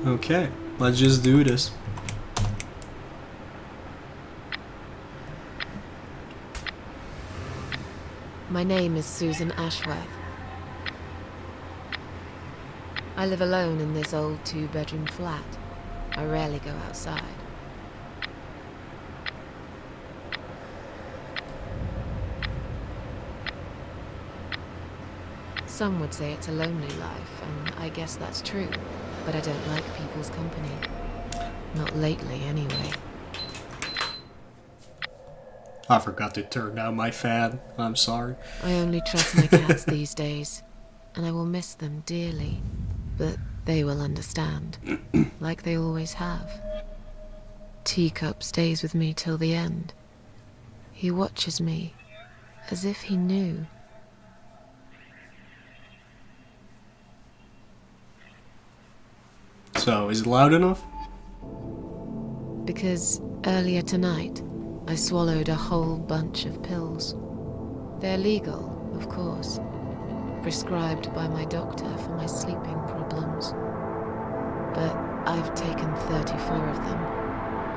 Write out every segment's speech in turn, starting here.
Okay, let's just do this. My name is Susan Ashworth. I live alone in this old 2-bedroom flat. I rarely go outside. Some would say it's a lonely life, and I guess that's true. But I don't like people's company. Not lately, anyway. I forgot to turn down my fan. I'm sorry. I only trust my cats these days, and I will miss them dearly. But they will understand, like they always have. Teacup stays with me till the end. He watches me, as if he knew. So, is it loud enough? Because earlier tonight, I swallowed a whole bunch of pills. They're legal, of course. Prescribed by my doctor for my sleeping problems. But I've taken 34 of them,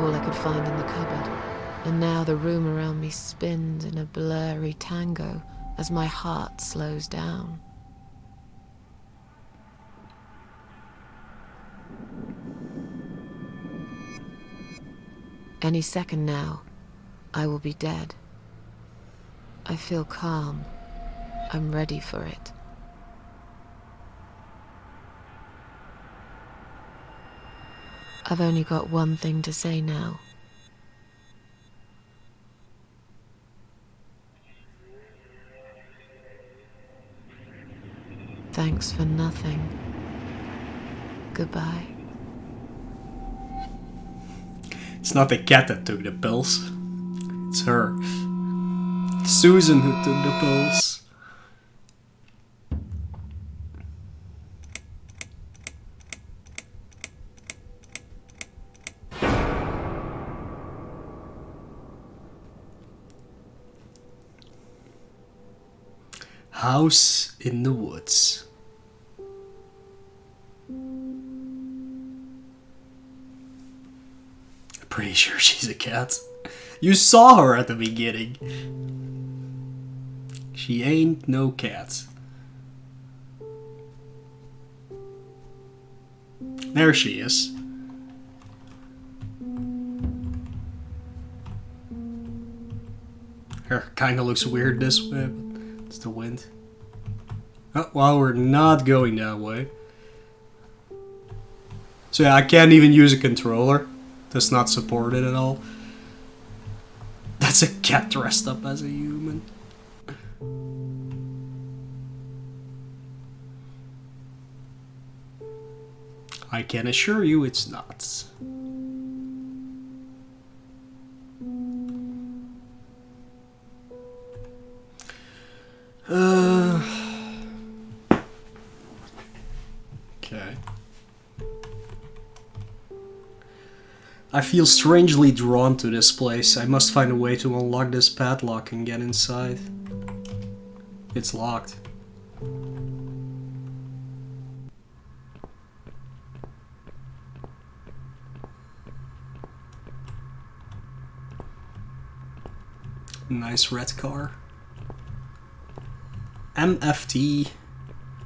all I could find in the cupboard. And now the room around me spins in a blurry tango as my heart slows down. Any second now, I will be dead. I feel calm. I'm ready for it. I've only got one thing to say now. Thanks for nothing. Goodbye. It's not the cat that took the pills. It's her. It's Susan who took the pills. House in the woods. Pretty sure she's a cat. You saw her at the beginning. She ain't no cat. There she is. Her kinda looks weird this way, but it's the wind. Oh, well, we're not going that way. So yeah, I can't even use a controller. That's not supported at all. That's a cat dressed up as a human. I can assure you it's not. Okay. I feel strangely drawn to this place. I must find a way to unlock this padlock and get inside. It's locked. Nice red car. MFT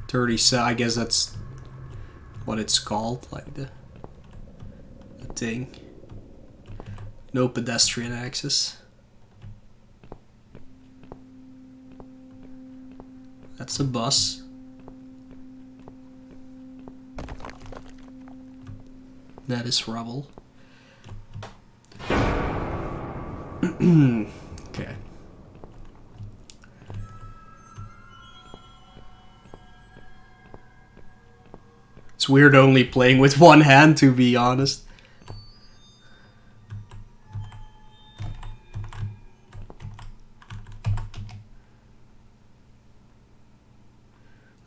37. I guess that's what it's called, like the thing. No pedestrian access. That's a bus. That is rubble. Okay. It's weird only playing with one hand, to be honest.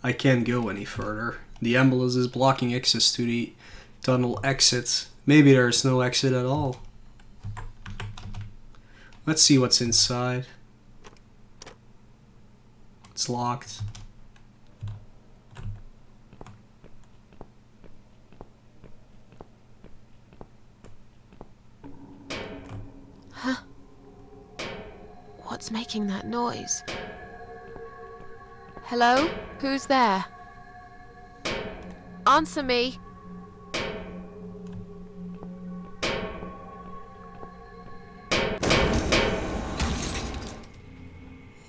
I can't go any further. The ambulance is blocking access to the tunnel exit. Maybe there's no exit at all. Let's see what's inside. It's locked. What's making that noise? Hello? Who's there? Answer me!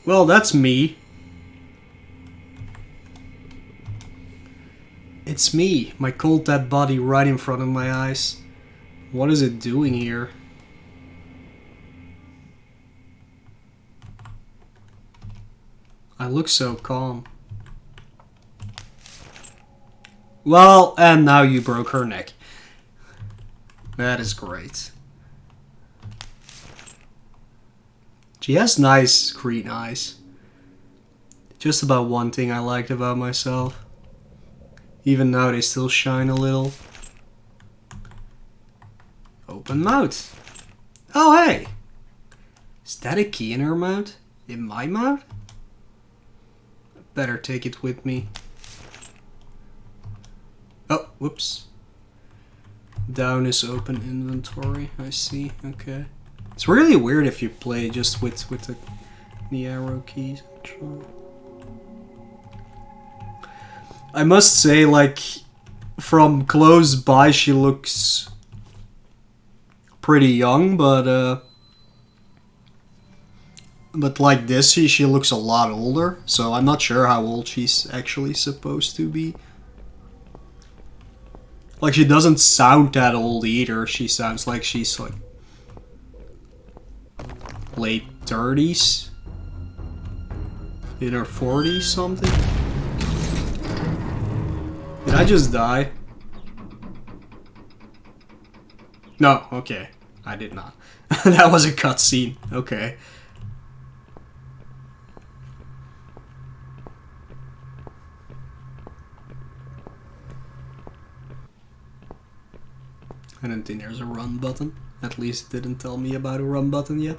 Well, that's me. It's me, my cold dead body right in front of my eyes. What is it doing here? I look so calm. Well, and now you broke her neck. That is great. She has nice green eyes. Just about one thing I liked about myself. Even now they still shine a little. Open mouth. Oh hey! Is that a key in her mouth? In my mouth? Better take it with me. Oh, whoops. Down is open inventory. I see, okay. It's really weird if you play just with the arrow keys, actually. I must say, like, from close by she looks pretty young, but like this, she looks a lot older, so I'm not sure how old she's actually supposed to be. Like, she doesn't sound that old either. She sounds like she's like late 30s, in her 40s something. Did I just die? No, okay, I did not. That was a cutscene. Okay. I don't think there's a run button. At least it didn't tell me about a run button yet.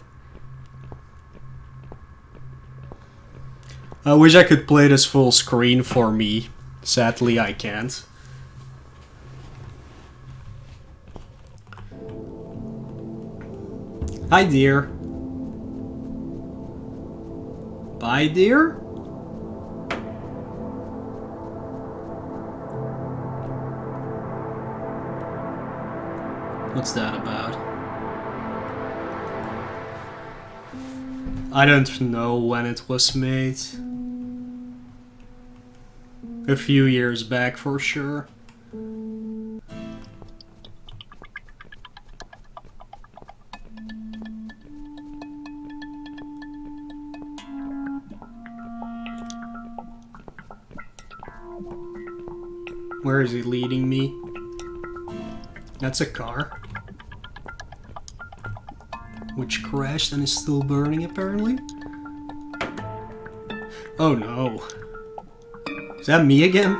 I wish I could play this full screen for me. Sadly, I can't. Hi, dear. Bye, dear? What's that about? I don't know when it was made. A few years back for sure. Where is he leading me? That's a car. Which crashed and is still burning apparently. Oh no. Is that me again?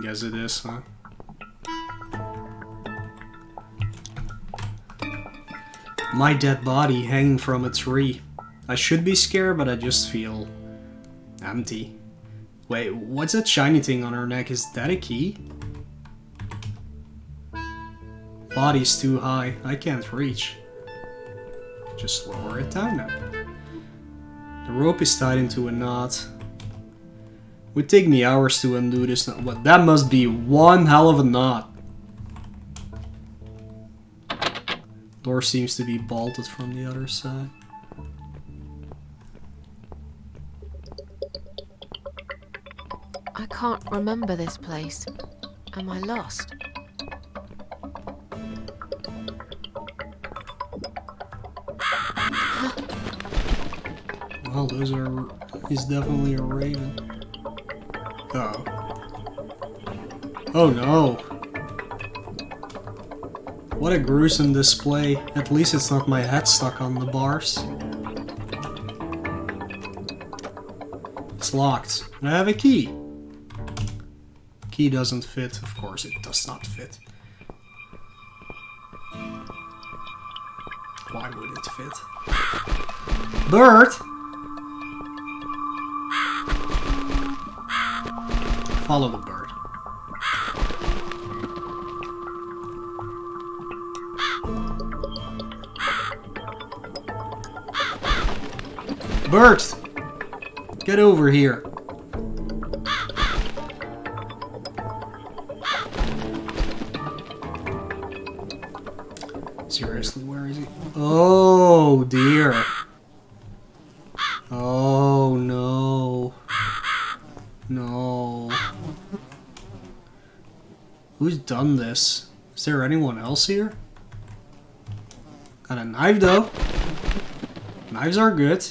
Guess it is, huh? My dead body hanging from a tree. I should be scared, but I just feel empty. Wait, what's that shiny thing on her neck? Is that a key? Body's too high. I can't reach. Just lower it down now. The rope is tied into a knot. Would take me hours to undo this knot. But that must be one hell of a knot. Door seems to be bolted from the other side. I can't remember this place. Am I lost? Well, he's definitely a raven. Oh. Oh no. What a gruesome display. At least it's not my head stuck on the bars. It's locked. And I have a key. Key doesn't fit. Of course it does not fit. Why would it fit? Bird! Follow the bird. Bert! Get over here. Seriously, where is he? Oh dear. Oh no. No. Who's done this? Is there anyone else here? Got a knife though. Knives are good.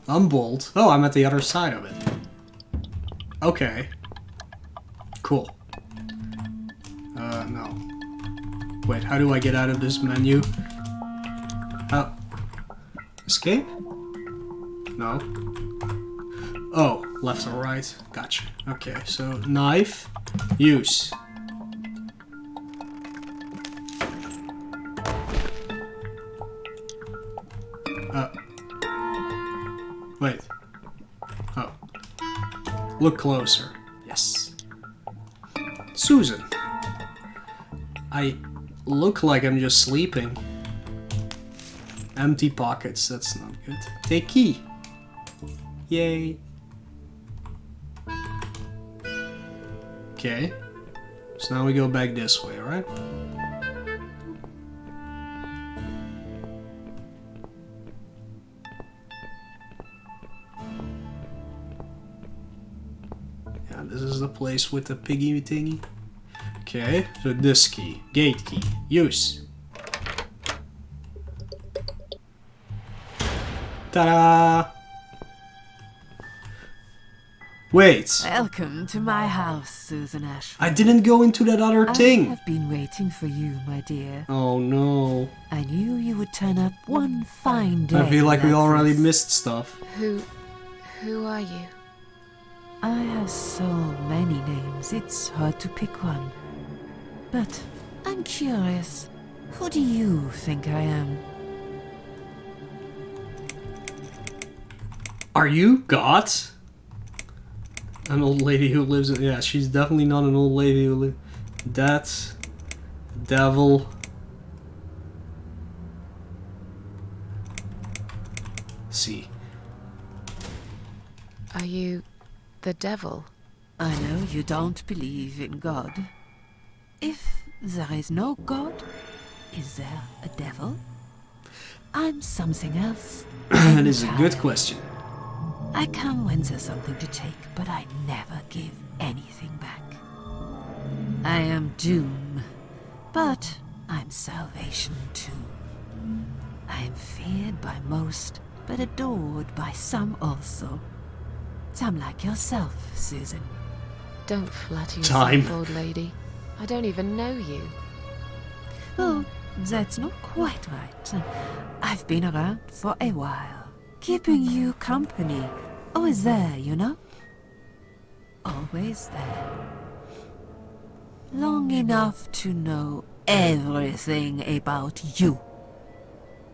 Unbolt. Oh, I'm at the other side of it. Okay. Cool. No. Wait, how do I get out of this menu? Escape? No. Oh, left or right. Gotcha. Okay, so knife. Use. Wait. Oh. Look closer. Yes. Susan. I look like I'm just sleeping. Empty pockets, that's not good. Take key. Yay. Okay. So now we go back this way, alright? Yeah, this is the place with the piggy thingy. Okay, so this key. Gate key. Use. Ta-da! Wait. Welcome to my house, Susan Ashford. I didn't go into that other thing. I have been waiting for you, my dear. Oh no. I knew you would turn up one fine day. I feel like we like already this. missed stuff. Who are you? I have so many names, it's hard to pick one. But I'm curious. Who do you think I am? Are you God? An old lady who lives in... Yeah, she's definitely not an old lady who lives... That's... Devil... See. Are you the devil? I know you don't believe in God. If there is no God, is there a devil? I'm something else. That is a good question. I come when there's something to take, but I never give anything back. I am doom, but I'm salvation too. I am feared by most, but adored by some also. Some like yourself, Susan. Don't flatter Time. yourself, old lady. I don't even know you. Oh, that's not quite right. I've been around for a while, keeping you company. Always there, you know? Always there. Long enough to know everything about you.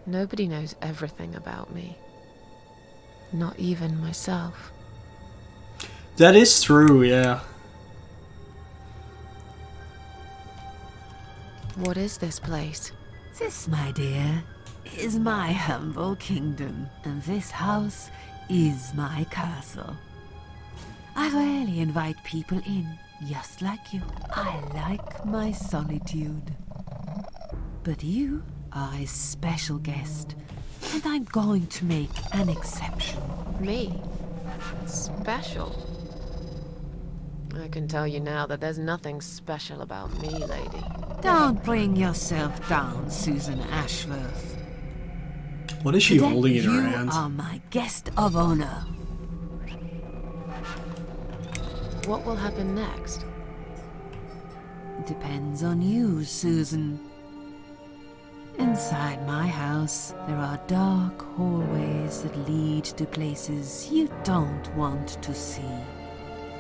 Nobody knows everything about me. Not even myself. That is true, yeah. What is this place? This, my dear, is my humble kingdom, and this house is my castle. I rarely invite people in, just like you. I like my solitude. But you are a special guest, and I'm going to make an exception. Me? Special? I can tell you now that there's nothing special about me, lady. Don't bring yourself down, Susan Ashworth. What is she Today holding in her you hand? are my guest of honor. What will happen next? Depends on you, Susan. Inside my house, there are dark hallways that lead to places you don't want to see.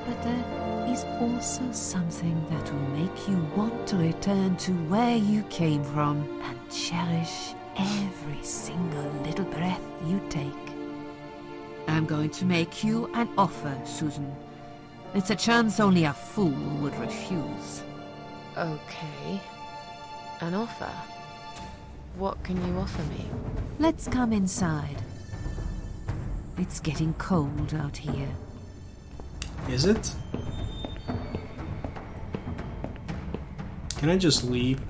But there is also something that will make you want to return to where you came from and cherish every single little breath you take. I'm going to make you an offer, Susan. It's a chance only a fool would refuse. Okay. An offer? What can you offer me? let's come inside. It's getting cold out here. Is it? Can I just leave?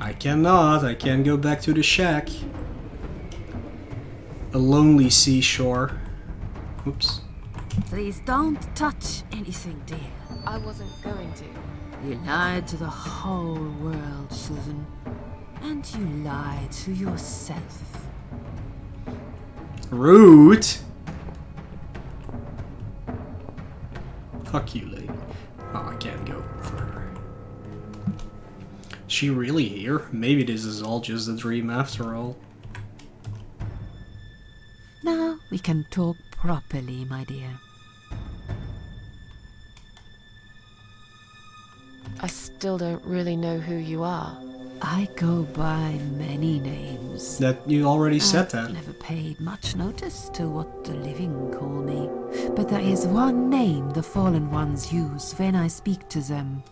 I cannot. I can't go back to the shack. A lonely seashore. Oops. Please don't touch anything, dear. I wasn't going to. You lied to the whole world, Susan. And you lied to yourself. Rude. Fuck you, lady. Oh, I can't go further. Is she really here? Maybe this is all just a dream after all. Now we can talk properly, my dear. I still don't really know who you are. I go by many names. That you already said I've that. never paid much notice to what the living call me. But there is one name the fallen ones use when I speak to them.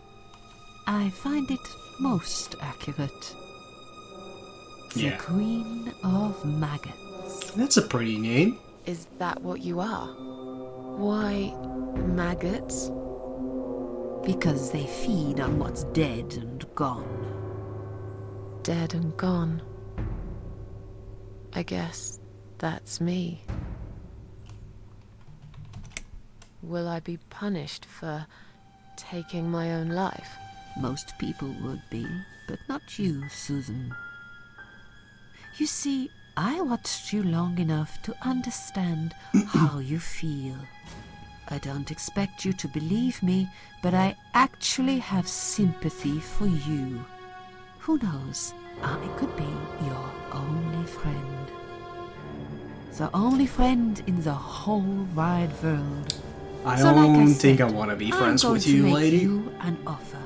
I find it most accurate. The Yeah. Queen of Maggots. That's a pretty name. Is that what you are? Why, maggots? Because they feed on what's dead and gone. Dead and gone. I guess that's me. Will I be punished for taking my own life? Most people would be, but not you, Susan. You see, I watched you long enough to understand how you feel. I don't expect you to believe me, but I actually have sympathy for you. Who knows? I could be your only friend. The only friend in the whole wide world. I So like don't said, think I want to be friends I'm with going you, to make lady. you an offer.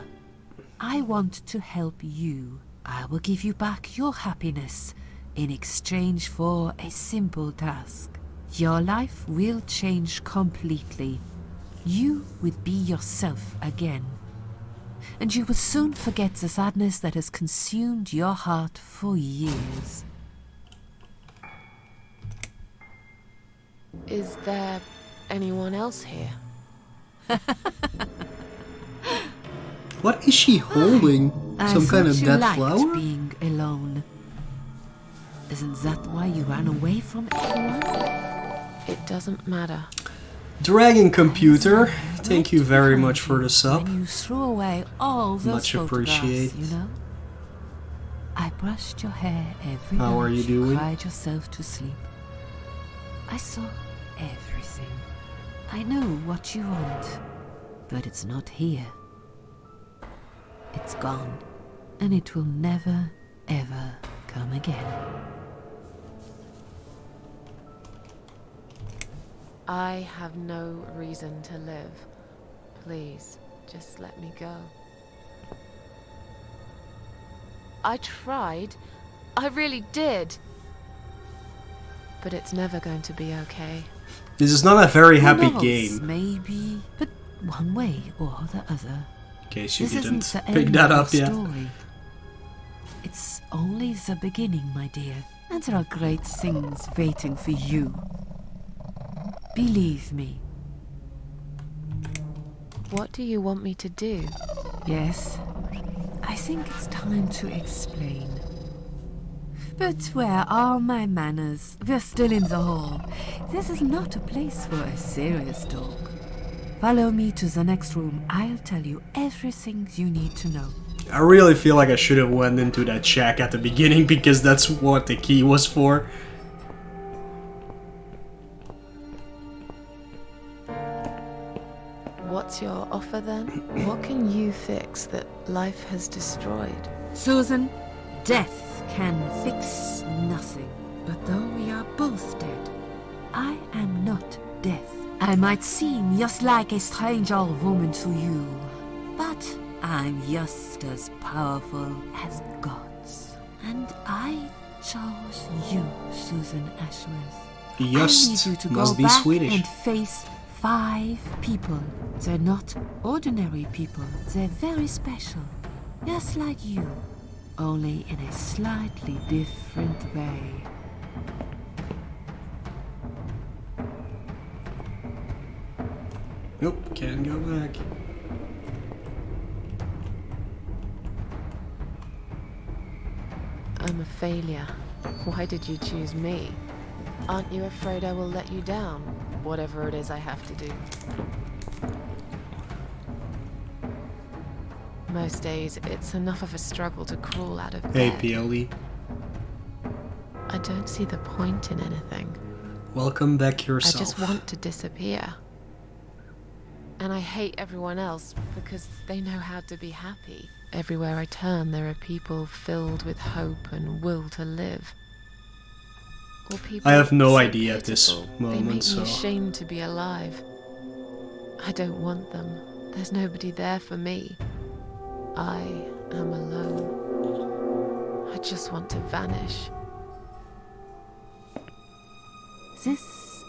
I want to help you. I will give you back your happiness in exchange for a simple task. Your life will change completely. You will be yourself again. And you will soon forget the sadness that has consumed your heart for years. Is there anyone else here? What is she holding? Some kind of you dead liked flower? being alone. Isn't that why you ran away from everyone? It doesn't matter. Dragon Computer, thank you very much for the sub. When you threw away all those Much photographs, appreciated. you know? I brushed your hair every How night are you doing? cried yourself to sleep. I saw everything. I knew what you want, but it's not here. It's gone, and it will never, ever come again. I have no reason to live. Please, just let me go. I tried. I really did. But it's never going to be okay. This is not a very Who happy knows, game. Maybe, but one way or the other. In case you This didn't isn't the pick end that of up the yet. story. It's only the beginning, my dear. And there are great things waiting for you. Believe me. What do you want me to do? Yes, I think it's time to explain. But where are my manners? We're still in the hall. This is not a place for a serious talk. Follow me to the next room. I'll tell you everything you need to know. I really feel like I should have went into that shack at the beginning because that's what the key was for. What's your offer then? What can you fix that life has destroyed? Susan, death can fix nothing. But though we are both dead, I am not death. I might seem just like a strange old woman to you, but I'm just as powerful as gods. And I chose you, Susan Ashworth. I need Just you to must go be back Swedish. and face 5 people. They're not ordinary people. They're very special, just like you. only in a slightly different way. Nope, can't go back. I'm a failure. Why did you choose me? Aren't you afraid I will let you down, whatever it is I have to do? Most days, it's enough of a struggle to crawl out of Hey, bed. PLE. I don't see the point in anything. Welcome back yourself. I just want to disappear. And I hate everyone else because they know how to be happy. Everywhere I turn, there are people filled with hope and will to live. Or people I have no so idea at this pitiful, moment, they make so... me ashamed to be alive. I don't want them. There's nobody there for me. I am alone. I just want to vanish. This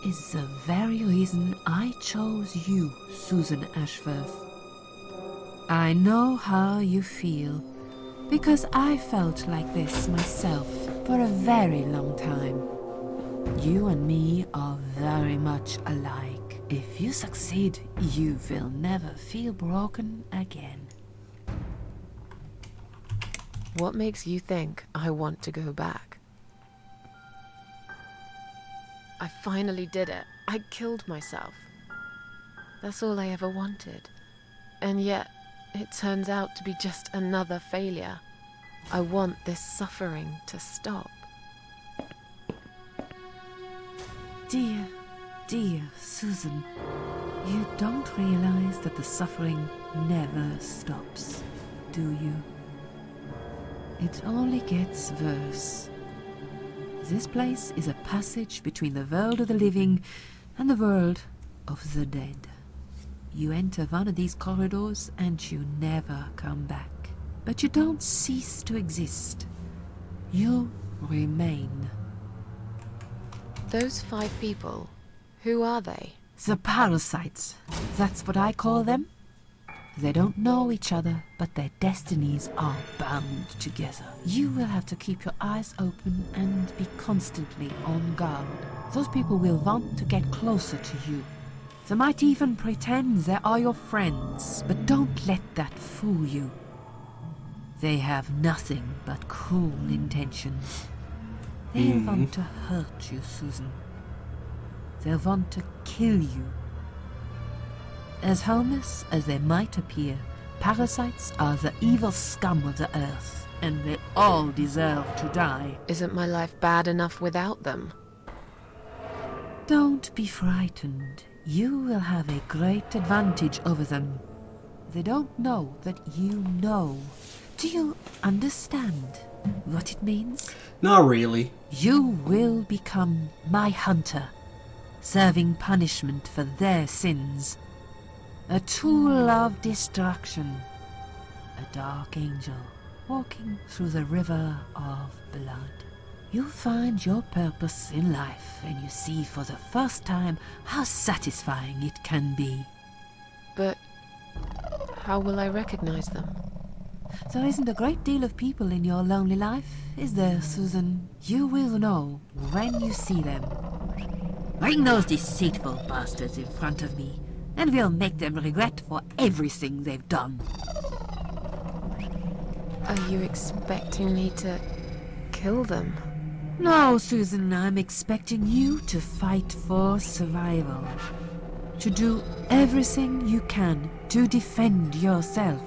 is the very reason I chose you, Susan Ashworth. I know how you feel, because I felt like this myself for a very long time. You and me are very much alike. If you succeed, you will never feel broken again. What makes you think I want to go back? I finally did it. I killed myself. That's all I ever wanted. And yet, it turns out to be just another failure. I want this suffering to stop. Dear, dear Susan, you don't realize that the suffering never stops, do you? It only gets worse. This place is a passage between the world of the living and the world of the dead. You enter one of these corridors and you never come back. But you don't cease to exist. You remain. Those 5 people, who are they? The parasites, that's what I call them. They don't know each other, but their destinies are bound together. You will have to keep your eyes open and be constantly on guard. Those people will want to get closer to you. They might even pretend they are your friends, but don't let that fool you. They have nothing but cruel intentions. They want to hurt you, Susan. They want to kill you. As harmless as they might appear, parasites are the evil scum of the earth, and they all deserve to die. Isn't my life bad enough without them? Don't be frightened. You will have a great advantage over them. They don't know that you know. Do you understand what it means? Not really. You will become my hunter, serving punishment for their sins. A tool of destruction. A dark angel walking through the river of blood. You'll find your purpose in life and you see for the first time how satisfying it can be. But how will I recognize them? There isn't a great deal of people in your lonely life, is there, Susan? You will know when you see them. Bring those deceitful bastards in front of me, and we'll make them regret for everything they've done. Are you expecting me to kill them? No, Susan, I'm expecting you to fight for survival. To do everything you can to defend yourself.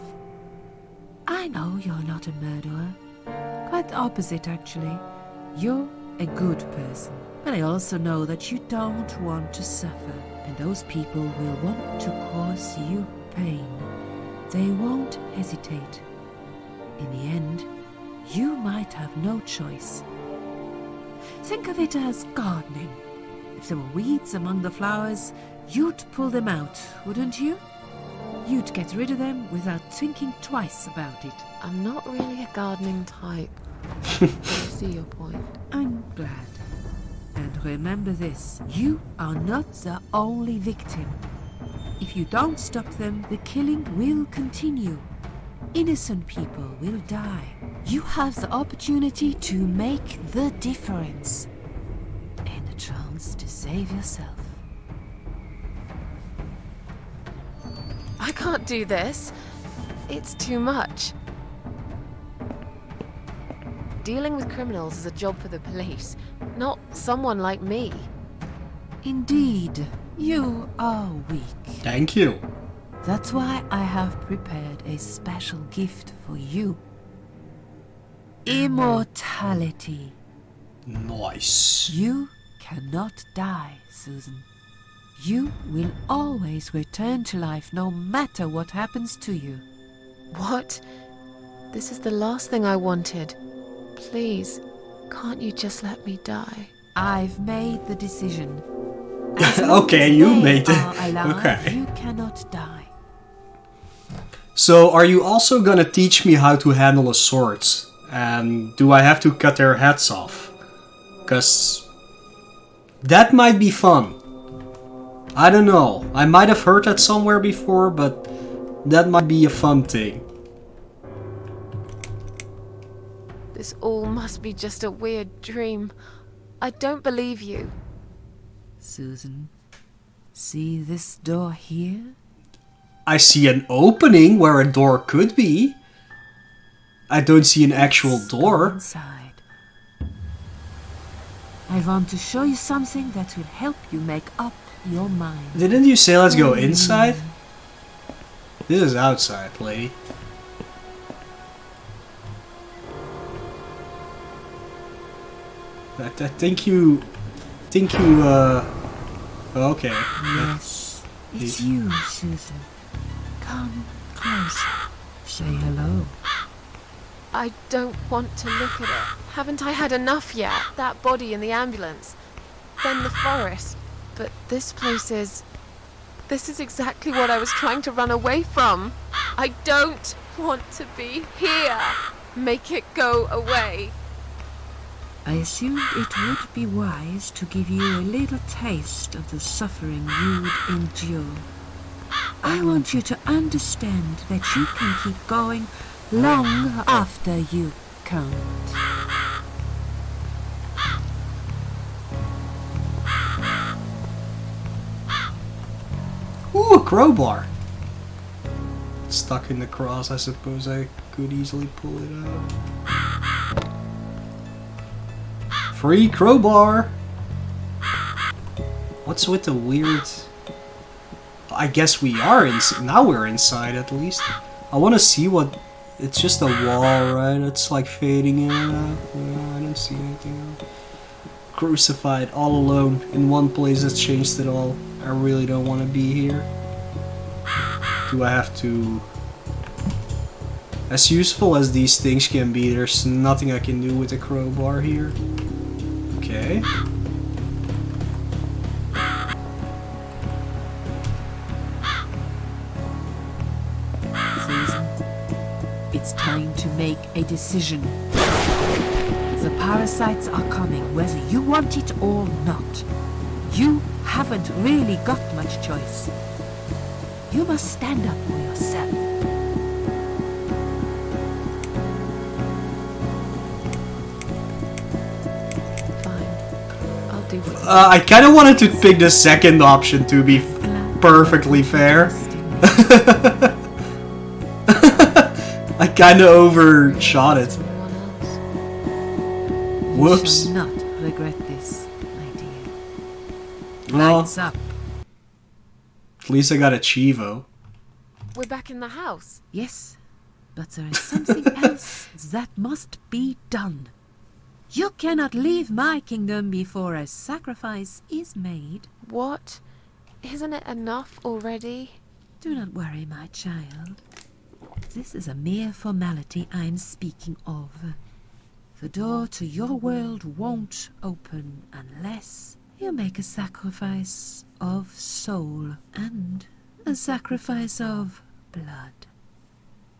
I know you're not a murderer. Quite the opposite, actually. You're a good person. But I also know that you don't want to suffer. And those people will want to cause you pain. They won't hesitate. In the end, you might have no choice. Think of it as gardening. If there were weeds among the flowers, you'd pull them out, wouldn't you? You'd get rid of them without thinking twice about it. I'm not really a gardening type. I see your point. I'm glad. And remember this, you are not the only victim. If you don't stop them, the killing will continue. Innocent people will die. You have the opportunity to make the difference. And a chance to save yourself. I can't do this. It's too much. Dealing with criminals is a job for the police, not someone like me. Indeed, you are weak. Thank you. That's why I have prepared a special gift for you. Immortality. Nice. You cannot die, Susan. You will always return to life no matter what happens to you. What? This is the last thing I wanted. Please, can't you just let me die? I've made the decision. As long Okay, as you they made it. are alive, Okay. You cannot die. So, are you also gonna teach me how to handle a sword? And do I have to cut their heads off? Cause that might be fun. I don't know. I might have heard that somewhere before, but that might be a fun thing. This all must be just a weird dream. I don't believe you. Susan, see this door here? I see an opening where a door could be. I don't see an actual Let's go door. inside. I want to show you something that will help you make up your mind. Didn't you say let's go inside? This is outside, lady. I think you... Okay. Yes, it's you, Susan. Come closer. Say hello. I don't want to look at it. Haven't I had enough yet? That body in the ambulance. Then the forest. But this place is... This is exactly what I was trying to run away from. I don't want to be here. Make it go away. I assumed it would be wise to give you a little taste of the suffering you'd endure. I want you to understand that you can keep going long after you can't. Ooh, a crowbar. Stuck in the cross, I suppose I could easily pull it out. Free crowbar! What's with the weird... I guess we are now we're inside at least. I want to see what... It's just a wall, right? It's like fading in and out. Yeah, I don't see anything else. Crucified, all alone, in one place that's changed it all. I really don't want to be here. Do I have to... As useful as these things can be, there's nothing I can do with the crowbar here. Okay. Susan, it's time to make a decision. The parasites are coming, whether you want it or not. You haven't really got much choice. You must stand up for yourself. Fine. I'll do what you I kind of wanted to pick the second option, to be perfectly fair. I kind of overshot it. Someone else. Whoops. You shall not regret this, my dear. Well, Lights up. at least I got a Chivo. We're back in the house. Yes, but there is something else that must be done. You cannot leave my kingdom before a sacrifice is made. What? Isn't it enough already? Do not worry, my child. This is a mere formality I'm speaking of. The door to your world won't open unless you make a sacrifice of soul and a sacrifice of blood.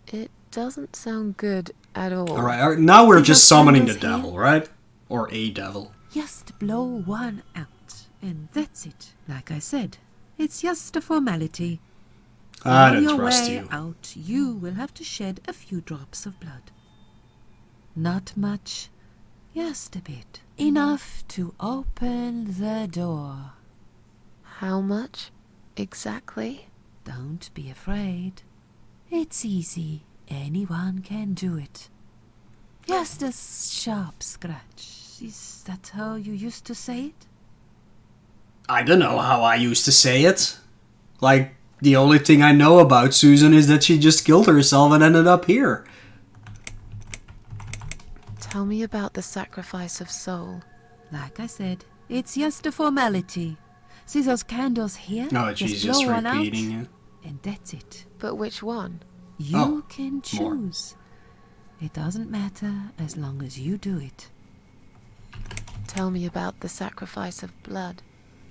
It doesn't sound good at all. Alright, now we're See just those summoning the candles here? devil, right? Or a devil. Just blow one out, and that's it. Like I said, it's just a formality. I On don't your trust way you. out, you will have to shed a few drops of blood. Not much, just a bit. Enough to open the door. How much exactly? Don't be afraid. It's easy. Anyone can do it. Just a sharp scratch. Is that how you used to say it? I don't know how I used to say it. Like, the only thing I know about Susan is that she just killed herself and ended up here. Tell me about the sacrifice of soul. Like I said, it's just a formality. See those candles here? No, she's just blow one out, repeating it. and that's it. But which one? You can more. choose. It doesn't matter as long as you do it. Tell me about the sacrifice of blood.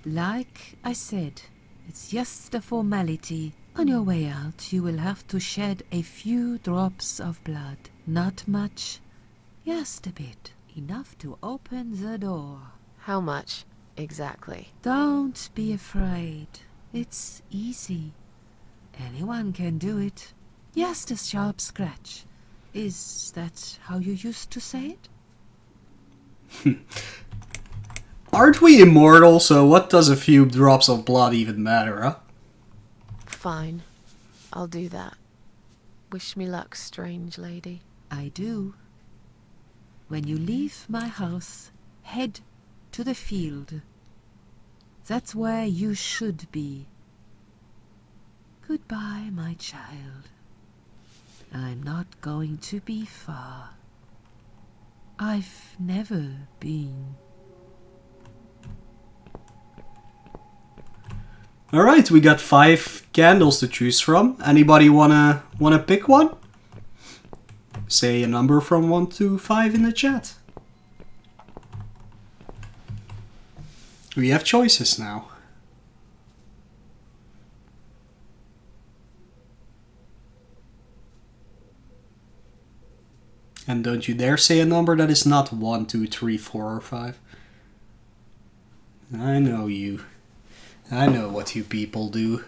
Like I said, it's just a formality. On your way out, you will have to shed a few drops of blood. Not much, just a bit. Enough to open the door. How much exactly? Don't be afraid. It's easy. Anyone can do it. Just a sharp scratch. Is that how you used to say it? Aren't we immortal, so what does a few drops of blood even matter, huh? Fine. I'll do that. Wish me luck, strange lady. I do. When you leave my house, head to the field. That's where you should be. Goodbye, my child. I'm not going to be far. I've never been. Alright, we got 5 candles to choose from. Anybody wanna pick one? Say a number from 1 to 5 in the chat. We have choices now. And don't you dare say a number that is not 1, 2, 3, 4, or 5. I know you. I know what you people do.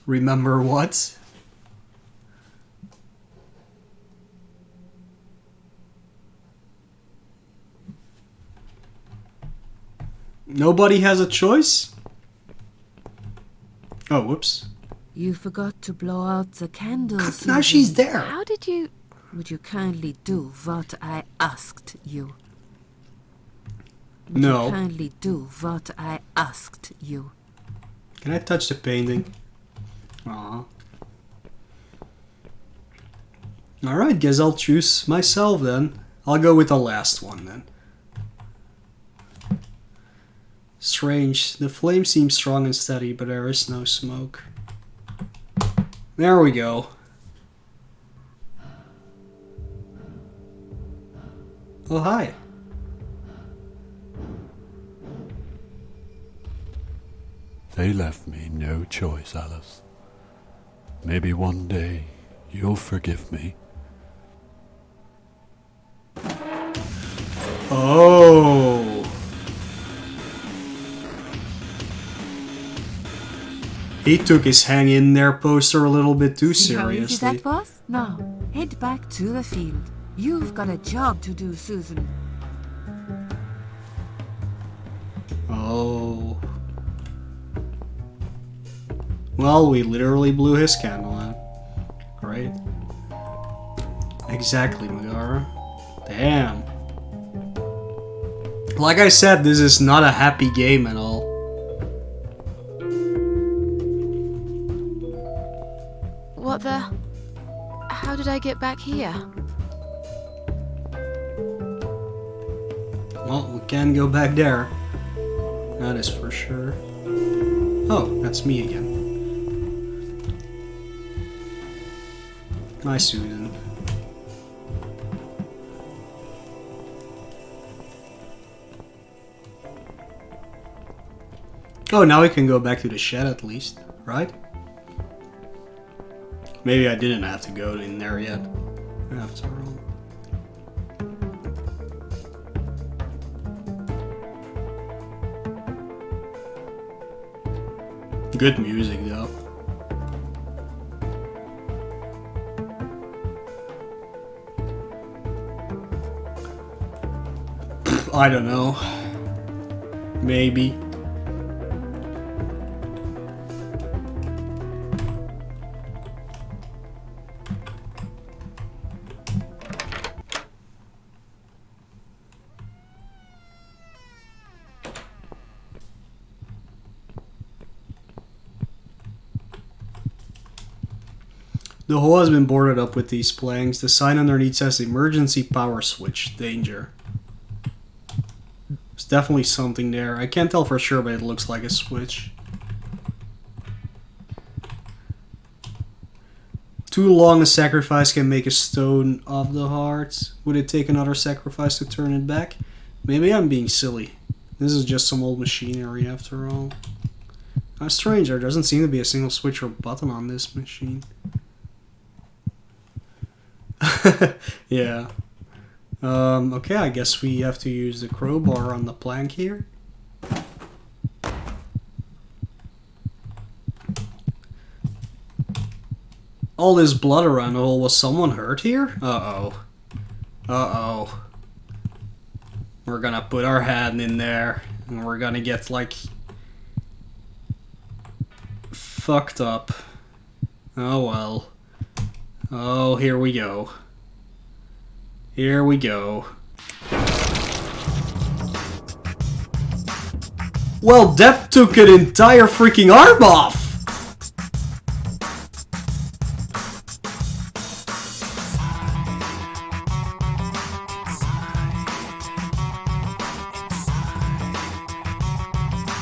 Remember what? Nobody has a choice? Oh, whoops. You forgot to blow out the candles. Now Susan. she's there. How did you... Would you kindly do what I asked you? Would No. you kindly do what I asked you? Can I touch the painting? Aw. Alright, guess I'll choose myself then. I'll go with the last one then. Strange. The flame seems strong and steady, but there is no smoke. There we go. Oh, hi. They left me no choice, Alice. Maybe one day you'll forgive me. Oh. He took his hang in there poster a little bit too See how easy seriously. that was? Now, head back to the field. You've got a job to do, Susan. Oh. Well, we literally blew his candle out. Great. Exactly, Megara. Damn. Like I said, this is not a happy game at all. What the... How did I get back here? Well, we can go back there. That is for sure. Oh, that's me again. Hi, Susan. Oh, now we can go back to the shed at least, right? Maybe I didn't have to go in there yet, after all. Good music, though. I don't know. Maybe. The hole has been boarded up with these planks. The sign underneath says emergency power switch. Danger. There's definitely something there. I can't tell for sure, but it looks like a switch. Too long a sacrifice can make a stone of the heart. Would it take another sacrifice to turn it back? Maybe I'm being silly. This is just some old machinery after all. How strange, there doesn't seem to be a single switch or button on this machine. Yeah. Okay, I guess we have to use the crowbar on the plank here. All this blood around the hole. Was someone hurt here? Uh-oh. Uh-oh. We're gonna put our hand in there, and we're gonna get, like, fucked up. Oh well. Oh, here we go. Here we go. Well, that took an entire freaking arm off!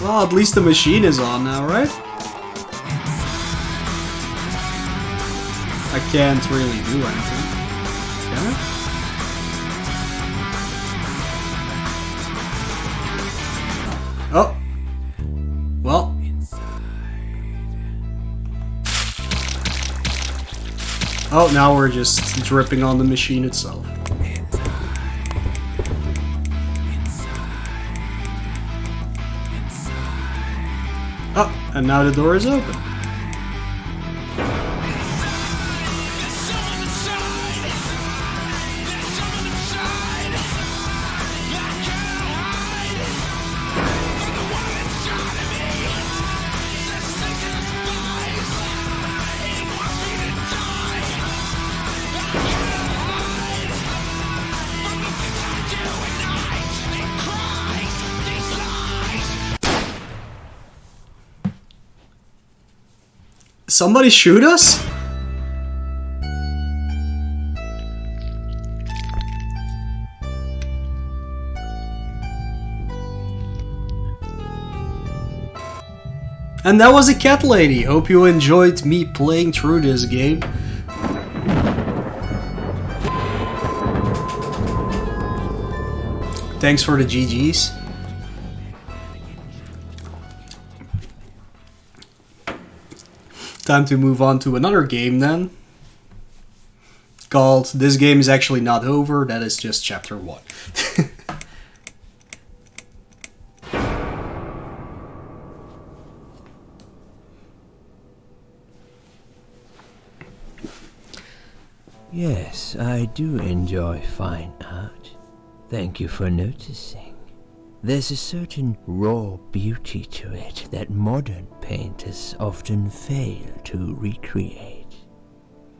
Well, at least the machine is on now, right? I can't really do anything. Can I? Oh. Well. Oh, now we're just dripping on the machine itself. Oh, and now the door is open. Somebody shoot us? And that was a cat lady. Hope you enjoyed me playing through this game. Thanks for the GGs. Time to move on to another game then. Called This Game Is Actually Not Over. That is just chapter 1. Yes, I do enjoy fine art. Thank you for noticing. There's a certain raw beauty to it that modern painters often fail to recreate.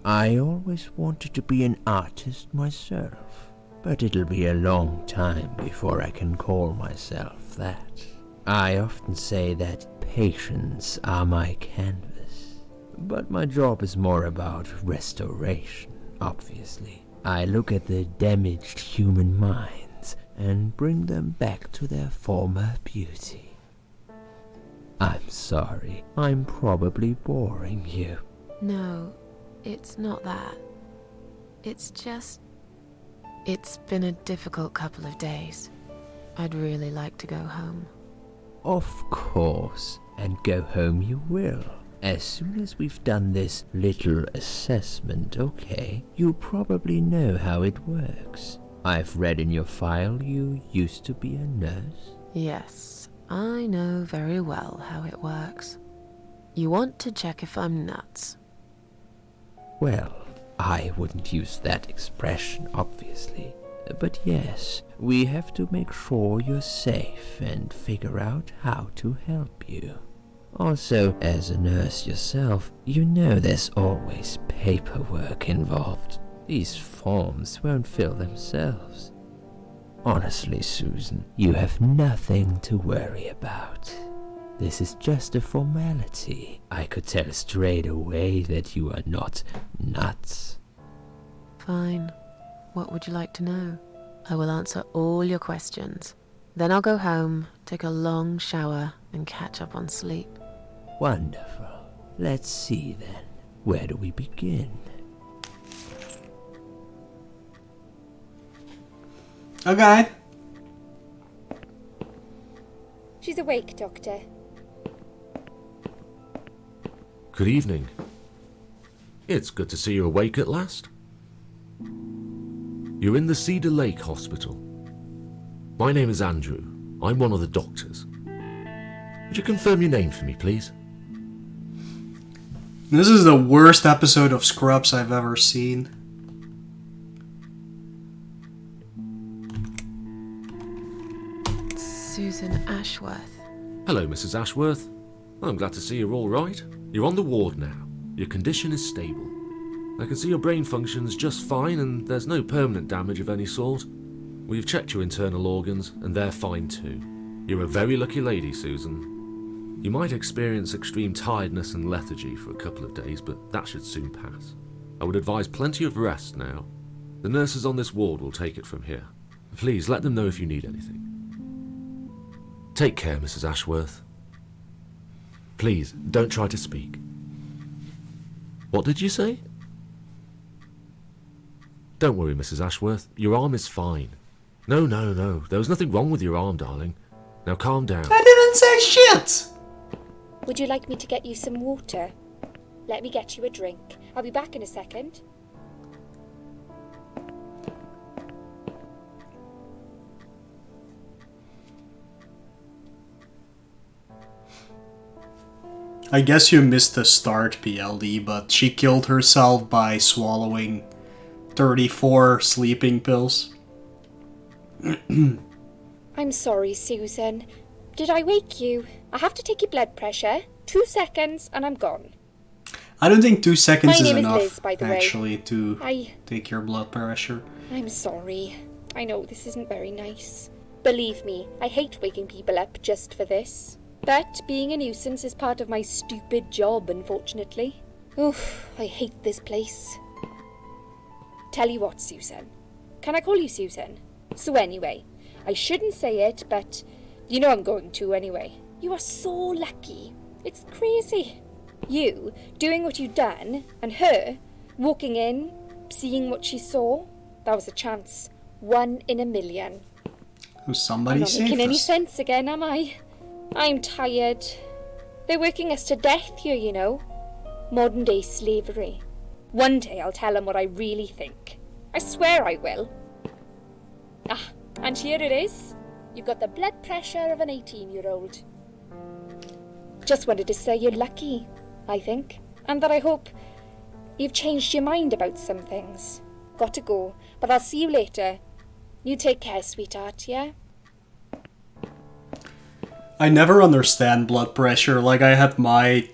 I always wanted to be an artist myself, but it'll be a long time before I can call myself that. I often say that patients are my canvas, but my job is more about restoration, obviously. I look at the damaged human minds and bring them back to their former beauty. I'm sorry, I'm probably boring you. No, it's not that. It's just... It's been a difficult couple of days. I'd really like to go home. Of course, and go home you will. As soon as we've done this little assessment, okay, you'll probably know how it works. I've read in your file you used to be a nurse. Yes, I know very well how it works. You want to check if I'm nuts. Well, I wouldn't use that expression, obviously. But yes, we have to make sure you're safe and figure out how to help you. Also, as a nurse yourself, you know there's always paperwork involved. These forms won't fill themselves. Honestly, Susan, you have nothing to worry about. This is just a formality. I could tell straight away that you are not nuts. Fine. What would you like to know? I will answer all your questions. Then I'll go home, take a long shower, and catch up on sleep. Wonderful. Let's see then. Where do we begin? Okay. She's awake, Doctor. Good evening. It's good to see you awake at last. You're in the Cedar Lake Hospital. My name is Andrew. I'm one of the doctors. Would you confirm your name for me, please? This is the worst episode of Scrubs I've ever seen. Susan Ashworth. Hello, Mrs. Ashworth. I'm glad to see you're all right. You're on the ward now. Your condition is stable. I can see your brain functions just fine and there's no permanent damage of any sort. We've checked your internal organs and they're fine too. You're a very lucky lady, Susan. You might experience extreme tiredness and lethargy for a couple of days, but that should soon pass. I would advise plenty of rest now. The nurses on this ward will take it from here. Please let them know if you need anything. Take care, Mrs. Ashworth. Please, don't try to speak. What did you say? Don't worry, Mrs. Ashworth. Your arm is fine. No. There was nothing wrong with your arm, darling. Now calm down. I didn't say shit! Would you like me to get you some water? Let me get you a drink. I'll be back in a second. I guess you missed the start, PLD, but she killed herself by swallowing 34 sleeping pills. I'm sorry, Susan. Did I wake you? I have to take your blood pressure. 2 seconds and I'm gone. I don't think 2 seconds My is name is enough, Liz, by the way. actually, to take your blood pressure. I'm sorry. I know this isn't very nice. Believe me, I hate waking people up just for this. But being a nuisance is part of my stupid job, unfortunately. Oof, I hate this place. Tell you what, Susan. Can I call you Susan? So anyway, I shouldn't say it, but you know I'm going to anyway. You are so lucky. It's crazy. You doing what you've done, and her walking in, seeing what she saw. That was a chance. 1 in a million. Oh, somebody I'm not saved making any us. sense again, am I? I'm tired. They're working us to death here, you know. Modern day slavery. One day I'll tell them what I really think. I swear I will. Ah, and here it is. You've got the blood pressure of an 18-year-old. Just wanted to say you're lucky, I think. And that I hope you've changed your mind about some things. Got to go, but I'll see you later. You take care, sweetheart, yeah? I never understand blood pressure. Like, I had my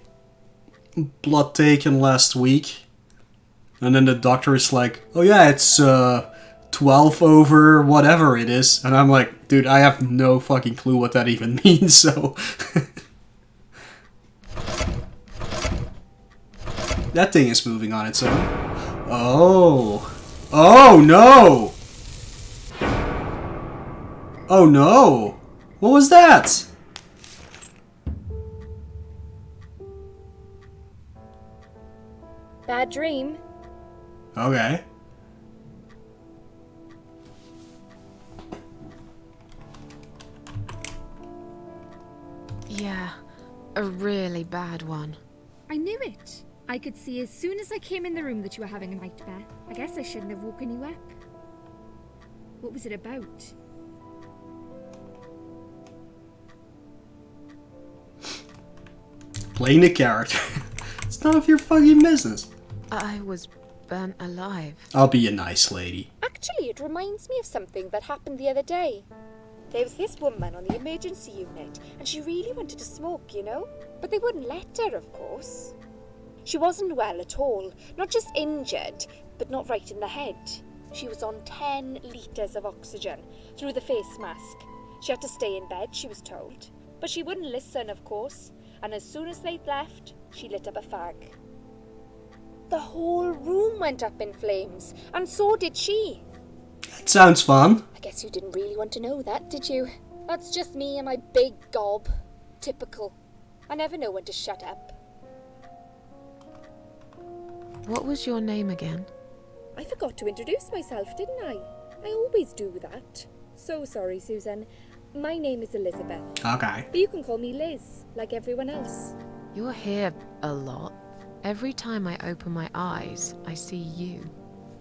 blood taken last week, and then the doctor is like, oh yeah, it's 12 over whatever it is. And I'm like, dude, I have no fucking clue what that even means, so... That thing is moving on its own. Oh. Oh no! Oh no! What was that? Bad dream. Okay. Yeah, a really bad one. I knew it. I could see as soon as I came in the room that you were having a nightmare. I guess I shouldn't have woken you up. What was it about? Playing the character. It's none of your fucking business. I was burnt alive. I'll be a nice lady. Act Actually, it reminds me of something that happened the other day. There was this woman on the emergency unit, and she really wanted to smoke, you know? But they wouldn't let her, of course. She wasn't well at all, not just injured, but not right in the head. She was on 10 litres of oxygen through the face mask. She had to stay in bed, she was told. But she wouldn't listen, of course, and as soon as they'd left, she lit up a fag. The whole room went up in flames, and so did she. That sounds fun. I guess you didn't really want to know that, did you? That's just me and my big gob. Typical. I never know when to shut up. What was your name again? I forgot to introduce myself, didn't I? I always do that. So sorry, Susan. My name is Elizabeth. Okay. But you can call me Liz, like everyone else. You're here a lot. Every time I open my eyes, I see you.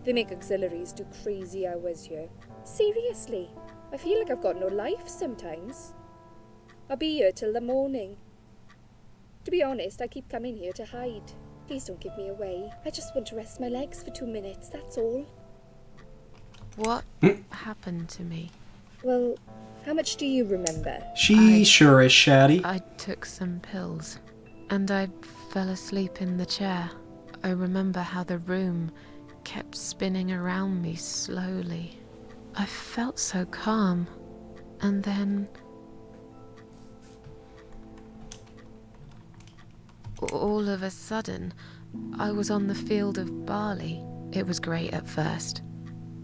They make auxiliaries do crazy hours here. Seriously, I feel like I've got no life sometimes. I'll be here till the morning. To be honest, I keep coming here to hide. Please don't give me away. I just want to rest my legs for 2 minutes, that's all. What happened to me? Well, how much do you remember? She sure is shady. I took some pills, and I fell asleep in the chair. I remember how the room kept spinning around me slowly. I felt so calm, and then all of a sudden, I was on the field of barley. It was great at first.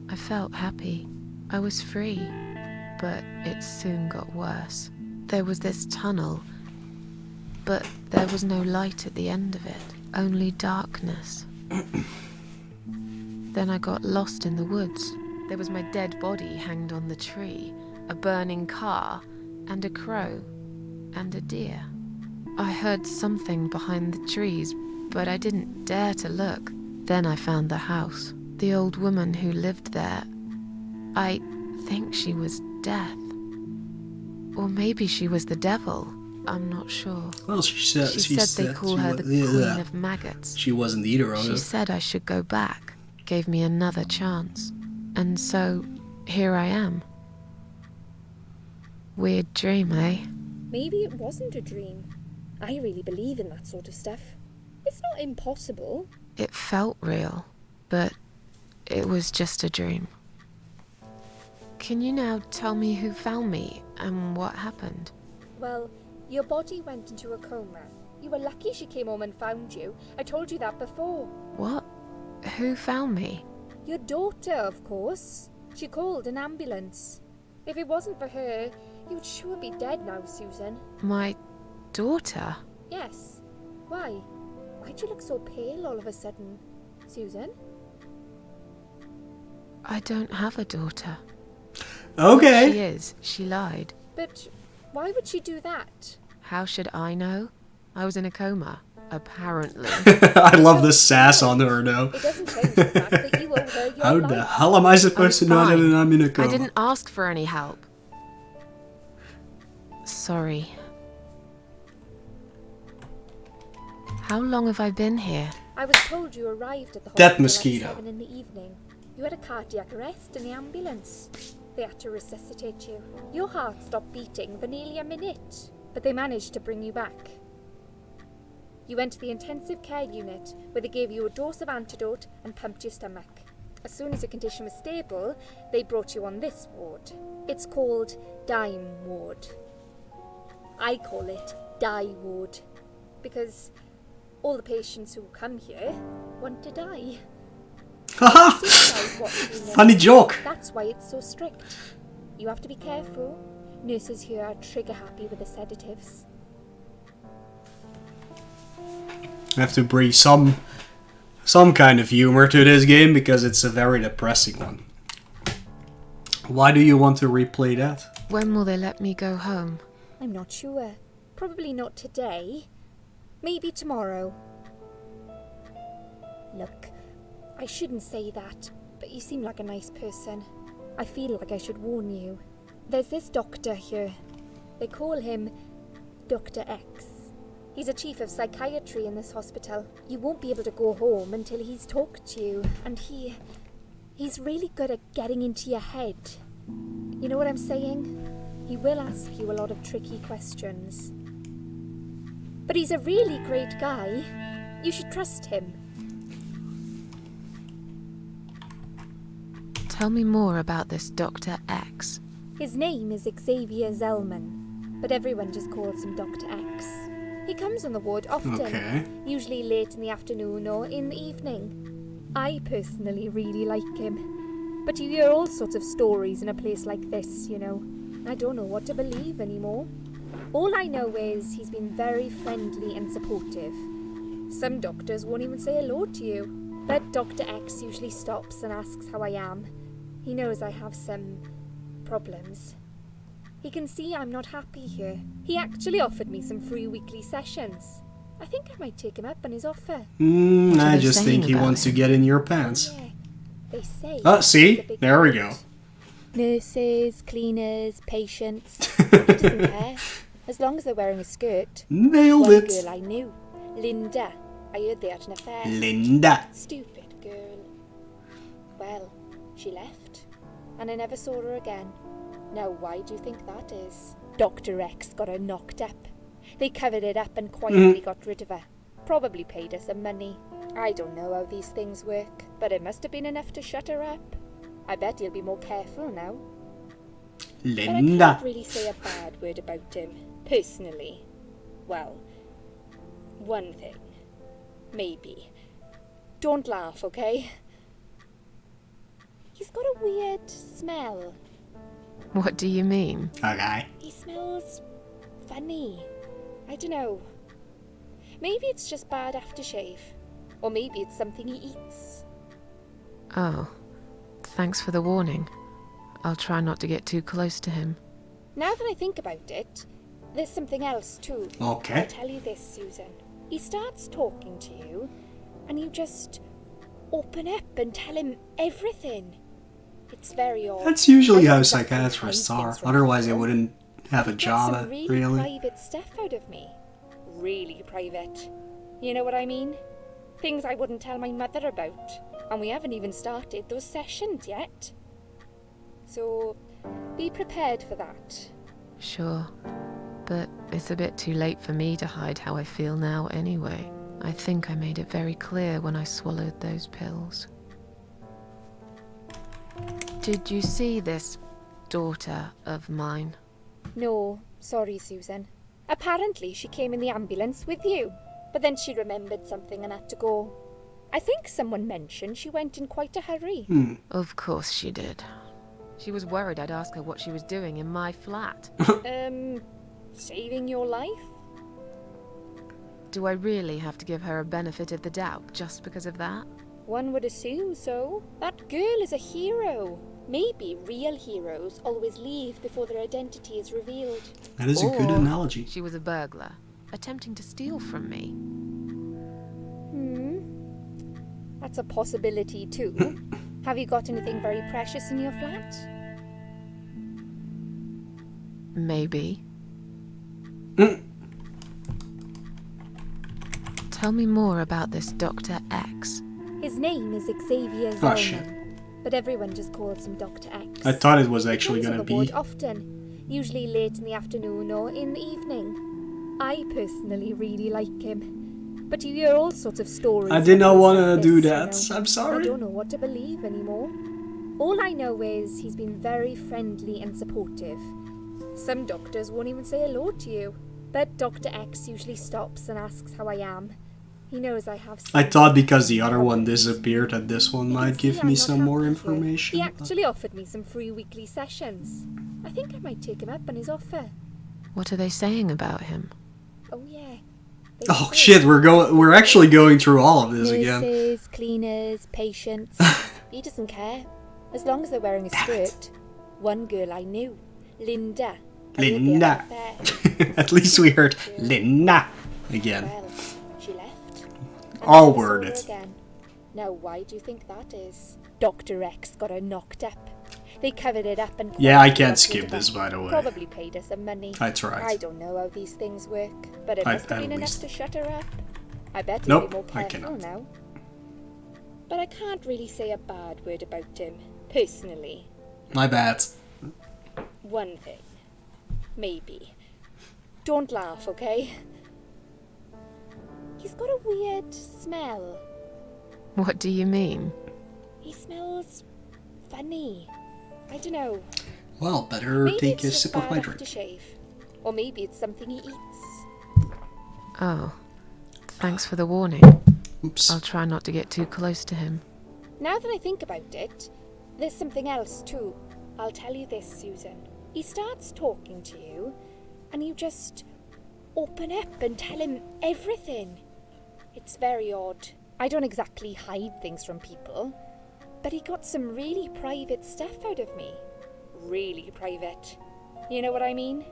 I felt happy. I was free, but it soon got worse. There was this tunnel, but there was no light at the end of it, only darkness. Then I got lost in the woods. There was my dead body hanged on the tree, a burning car, and a crow, and a deer. I heard something behind the trees, but I didn't dare to look. Then I found the house. The old woman who lived there, I think she was Death. Or maybe she was the devil. I'm not sure. Well, she said they call her the Queen of Maggots. She wasn't either, She said I should go back, gave me another chance. And so, here I am. Weird dream, eh? Maybe it wasn't a dream. I really believe in that sort of stuff. It's not impossible. It felt real, but it was just a dream. Can you now tell me who found me and what happened? Well, your body went into a coma. You were lucky she came home and found you. I told you that before. What? Who found me? Your daughter, of course. She called an ambulance. If it wasn't for her, you'd sure be dead now, Susan. My daughter? Yes. Why? Why'd you look so pale all of a sudden, Susan? I don't have a daughter. Okay. If she is. She lied. But why would she do that? How should I know? I was in a coma, apparently. I love the sass on her, though. It doesn't change the fact that you owe her your How life. the hell am I supposed to know that I'm in a coma? I didn't ask for any help. Sorry. How long have I been here? I was told you arrived at the That hospital mosquito. at 7 in the evening. You had a cardiac arrest in the ambulance. They had to resuscitate you. Your heart stopped beating for nearly a minute, but they managed to bring you back. You went to the intensive care unit, where they gave you a dose of antidote and pumped your stomach. As soon as your condition was stable, they brought you on this ward. It's called Dime Ward. I call it Die Ward, because all the patients who come here want to die. Haha! Suicide watch unit. Funny joke. That's why it's so strict. You have to be careful. Nurses here are trigger happy with the sedatives. I have to bring some kind of humor to this game because it's a very depressing one. Why do you want to replay that? When will they let me go home? I'm not sure. Probably not today. Maybe tomorrow. Look, I shouldn't say that, but you seem like a nice person. I feel like I should warn you. There's this doctor here. They call him Dr. X. He's a chief of psychiatry in this hospital. You won't be able to go home until he's talked to you, and he He's really good at getting into your head. You know what I'm saying? He will ask you a lot of tricky questions. But he's a really great guy. You should trust him. Tell me more about this Dr. X. His name is Xavier Zellman, but everyone just calls him Dr. X. He comes on the ward often, Okay. usually late in the afternoon or in the evening. I personally really like him, but you hear all sorts of stories in a place like this, you know. I don't know what to believe anymore. All I know is he's been very friendly and supportive. Some doctors won't even say hello to you, but Dr. X usually stops and asks how I am. He knows I have some problems. He can see I'm not happy here. He actually offered me some free weekly sessions. I think I might take him up on his offer. What are I they just saying think he about wants to him? get in your pants. Yeah, they say. Oh, he's a see? big There we help. go. Nurses, cleaners, patients. He doesn't care. As long as they're wearing a skirt. Nailed One it. girl I knew, Linda. I heard they had an affair. Linda. Stupid girl. Well, she left, and I never saw her again. Now, why do you think that is? Dr. X got her knocked up. They covered it up and quietly got rid of her. Probably paid her some money. I don't know how these things work, but it must have been enough to shut her up. I bet he'll be more careful now. But I Linda. can't really say a bad word about him, personally. Well, one thing. Maybe. Don't laugh, okay? He's got a weird smell. What do you mean? Okay. He smells funny. I don't know. Maybe it's just bad aftershave. Or maybe it's something he eats. Oh, thanks for the warning. I'll try not to get too close to him. Now that I think about it, there's something else too. Okay. I'll tell you this, Susan. He starts talking to you, and you just open up and tell him everything. It's very odd. That's usually I how don't exactly psychiatrists hide are. things from Otherwise, they people. wouldn't have a He gets job, some really really. private stuff out of me. Really private. You know what I mean? Things I wouldn't tell my mother about. And we haven't even started those sessions yet. So, be prepared for that. Sure. But it's a bit too late for me to hide how I feel now anyway. I think I made it very clear when I swallowed those pills. Did you see this daughter of mine? No, sorry, Susan. Apparently she came in the ambulance with you, but then she remembered something and had to go. I think someone mentioned she went in quite a hurry. Of course she did. She was worried I'd ask her what she was doing in my flat. Saving your life? Do I really have to give her a benefit of the doubt just because of that? One would assume so. That girl is a hero. Maybe real heroes always leave before their identity is revealed. That is a good Or analogy. She was a burglar, attempting to steal from me. That's a possibility too. Have you got anything very precious in your flat? Maybe. Tell me more about this Dr. X. His name is Xavier Oh, shit. Zellman, but everyone just calls him Dr. X. I thought it was He actually comes on gonna the ward be. often, usually late in the afternoon or in the evening. I personally really like him, but you hear all sorts of stories. I did not about want things to like do this, that. you know. I'm I sorry. don't know what to believe anymore. All I know is he's been very friendly and supportive. Some doctors won't even say hello to you, but Dr. X usually stops and asks how I am. He knows I have some I thought because the other one problems. disappeared that this one You can might see give I'm me not some more happy here. information. He actually offered me some free weekly sessions. I think I might take him up on his offer. What are they saying about him? Oh yeah. They Oh say shit, we're actually going through all of this again. nurses, cleaners, patients. He doesn't care. As long as they're wearing a Damn it. skirt. One girl I knew, Linda. I heard they had Linda. an affair. At least we heard Linda again. Well, she left. And I'll I never word saw her it. again. Now, why do you think that is? Dr. X got her knocked up. They covered it up and Yeah, I quietly can't got skip rid of her. this, by the way. Probably paid her some money. I tried. I don't know how these things work, but it I- must have at been enough least. to shut her up. I bet he'll Nope, be more I careful cannot. now. but I can't really say a bad word about him, personally. My bad. One thing. Maybe. Don't laugh, okay? He's got a weird smell. What do you mean? He smells funny. I don't know. Well, better Maybe take it's a just sip of bad my drink. aftershave. Or maybe it's something he eats. Oh. Thanks for the warning. Oops. I'll try not to get too close to him. Now that I think about it, there's something else too. I'll tell you this, Susan. He starts talking to you, and you just open up and tell him everything. It's very odd. I don't exactly hide things from people, but he got some really private stuff out of me. Really private. You know what I mean?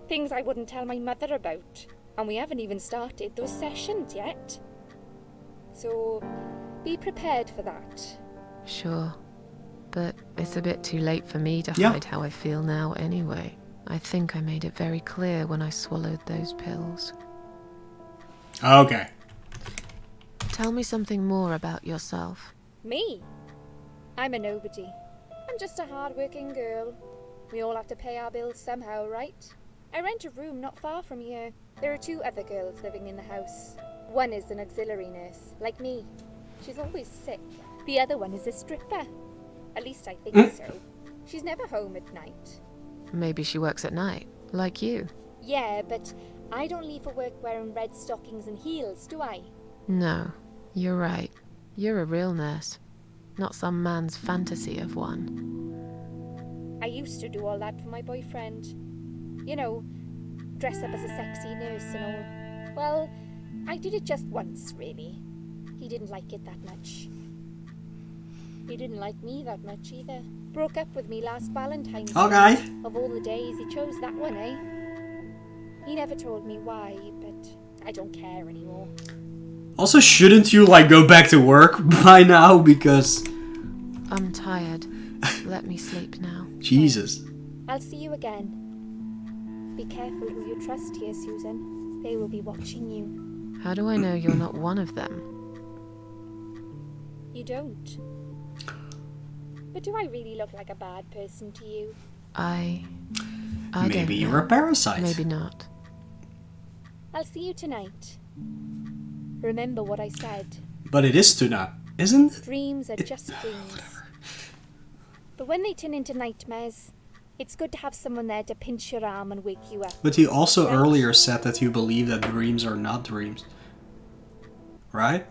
Things I wouldn't tell my mother about. And we haven't even started those sessions yet. So, be prepared for that. Sure. But it's a bit too late for me to Yeah. hide how I feel now anyway. I think I made it very clear when I swallowed those pills. Okay. Tell me something more about yourself. Me? I'm a nobody. I'm just a hard-working girl. We all have to pay our bills somehow, right? I rent a room not far from here. There are 2 other girls living in the house. One is an auxiliary nurse, like me. She's always sick. The other one is a stripper. At least I think so. She's never home at night. Maybe she works at night, like you. Yeah, but I don't leave for work wearing red stockings and heels, do I? No, you're right. You're a real nurse, not some man's fantasy of one. I used to do all that for my boyfriend. You know, dress up as a sexy nurse and all. Well, I did it just once, really. He didn't like it that much. He didn't like me that much either. Broke up with me last Valentine's Day. Okay. Of all the days, he chose that one, eh? He never told me why, but I don't care anymore. Also, shouldn't you, like, go back to work by now? Because... I'm tired. Let me sleep now. Jesus. I'll see you again. Be careful who you trust here, Susan. They will be watching you. How do I know you're not one of them? You don't. But do I really look like a bad person to you? I don't Maybe know. you're a parasite. Maybe not. I'll see you tonight. Remember what I said. But it is tonight, isn't it? Dreams are just dreams. But when they turn into nightmares, it's good to have someone there to pinch your arm and wake you up. But you also Right. earlier said that you believe that dreams are not dreams. Right?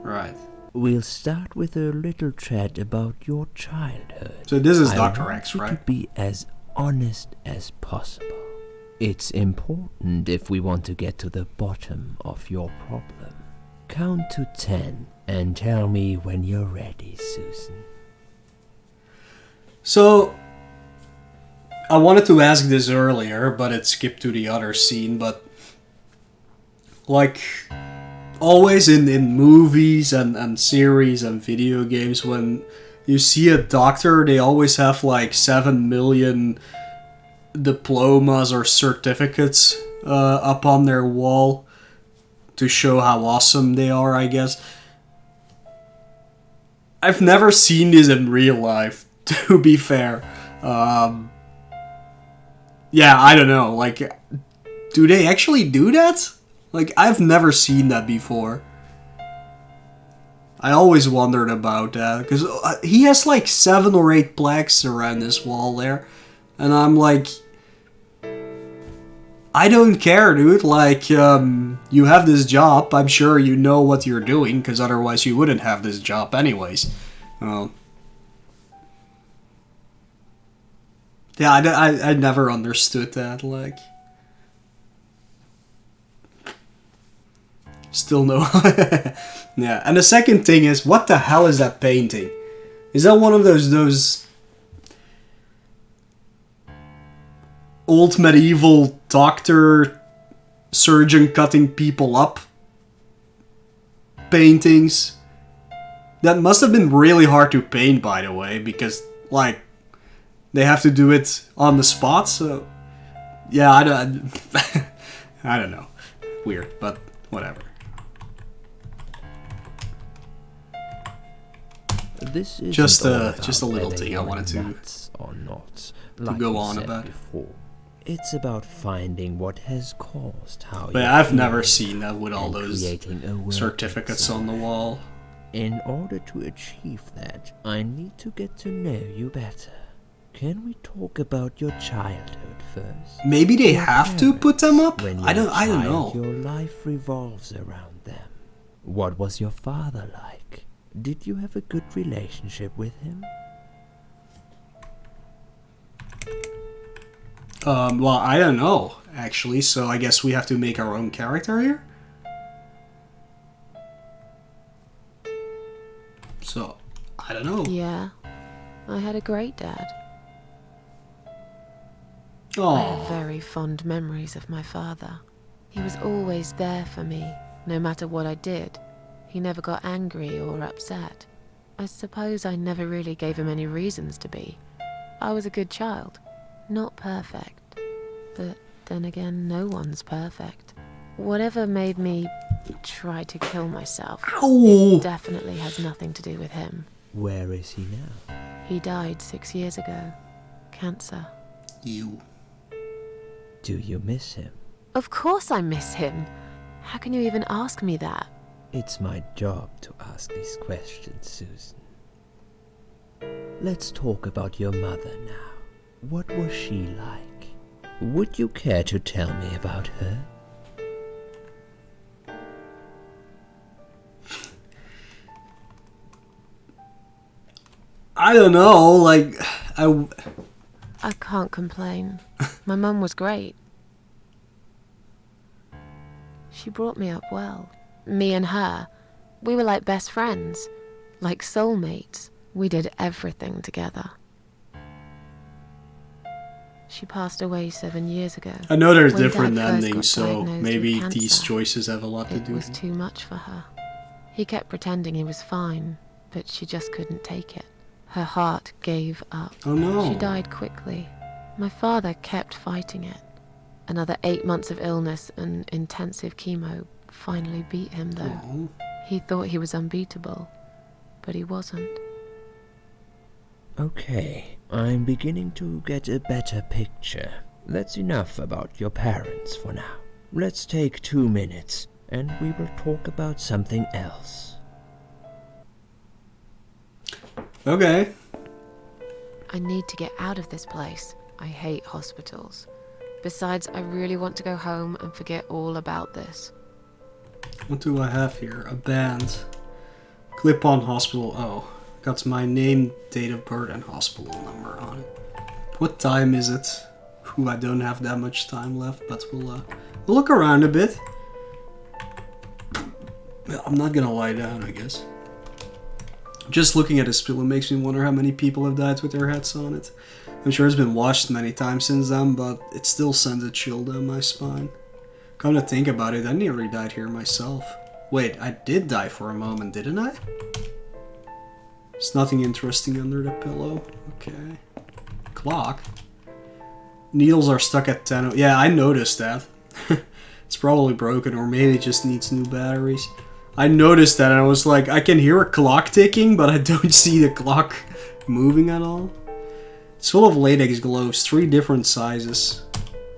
Right. We'll start with a little chat about your childhood. So this is I Dr. want X, you to right? be as honest as possible. It's important if we want to get to the bottom of your problem. Count to 10 and tell me when you're ready, Susan. So, I wanted to ask this earlier, but it skipped to the other scene, but... Like, always in movies and series and video games, when you see a doctor, they always have like 7 million diplomas or certificates up on their wall to show how awesome they are, I guess. I've never seen this in real life, to be fair. Yeah, I don't know, like, do they actually do that? Like, I've never seen that before. I always wondered about that, because he has like 7 or 8 plaques around this wall there, and I'm like, I don't care, dude, like, you have this job, I'm sure you know what you're doing, because otherwise you wouldn't have this job anyways. Yeah, I never understood that, like... Still no. Yeah, and the second thing is, what the hell is that painting? Is that one of those old medieval doctor surgeon cutting people up paintings? That must have been really hard to paint, by the way, because like they have to do it on the spot. So yeah, I don't know. Weird, but whatever. This is just a little thing I wanted to or not, go you on said about. before. It's about finding what has caused how. But I've never seen that with all those creating a certificates on the wall. In order to achieve that, I need to get to know you better. Can we talk about your childhood first? Maybe they Your have to put them up? parents. When I don't you're a know. child, your life revolves around them. What was your father like? Did you have a good relationship with him? Well, I don't know, actually, so I guess we have to make our own character here? So, I don't know. Yeah, I had a great dad. I have Oh, very fond memories of my father. He was always there for me, no matter what I did. He never got angry or upset. I suppose I never really gave him any reasons to be. I was a good child. Not perfect. But then again, no one's perfect. Whatever made me try to kill myself, Ow! it definitely has nothing to do with him. Where is he now? He died 6 years ago. Cancer. You. Do you miss him? Of course I miss him. How can you even ask me that? It's my job to ask these questions, Susan. Let's talk about your mother now. What was she like? Would you care to tell me about her? I don't know, like, I can't complain. My mum was great. She brought me up well. Me and her, we were like best friends, like soulmates. We did everything together. She passed away 7 years ago. I know there's When different Dad first got endings, so diagnosed with maybe cancer, these choices have a lot to It do was with it. too much for her. He kept pretending he was fine, but she just couldn't take it. Her heart gave up. Oh no. She died quickly. My father kept fighting it. Another 8 months of illness and intensive chemo finally beat him, though. Oh. He thought he was unbeatable, but he wasn't. Okay, I'm beginning to get a better picture. That's enough about your parents for now. Let's take 2 minutes, and we will talk about something else. Okay. I need to get out of this place. I hate hospitals. Besides, I really want to go home and forget all about this. What do I have here? A band. Clip-on hospital. Oh. Got my name, date of birth, and hospital number on it. What time is it? Ooh, I don't have that much time left, but we'll look around a bit. I'm not gonna lie down, I guess. Just looking at this pillow makes me wonder how many people have died with their heads on it. I'm sure it's been washed many times since then, but it still sends a chill down my spine. Come to think about it, I nearly died here myself. Wait, I did die for a moment, didn't I? There's nothing interesting under the pillow. Okay. Clock. Needles are stuck at 10. Yeah, I noticed that. It's probably broken, or maybe it just needs new batteries. I noticed that and I was like, I can hear a clock ticking, but I don't see the clock moving at all. It's full of latex gloves, 3 different sizes.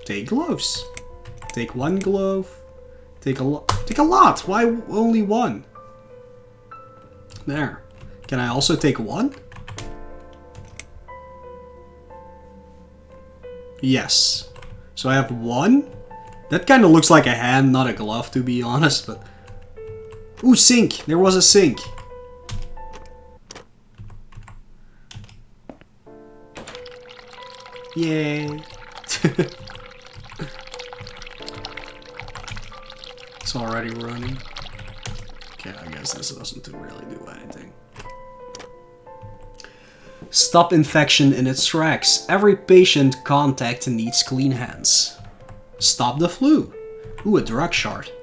Take gloves. Take 1 glove. Take a lot. Why only 1? There. Can I also take 1? Yes. So I have 1. That kind of looks like a hand, not a glove, to be honest, but... Ooh, sink! There was a sink. Yay. It's already running. Okay, I guess this doesn't really do anything. Stop infection in its tracks. Every patient contact needs clean hands. Stop the flu. Ooh, a drug chart.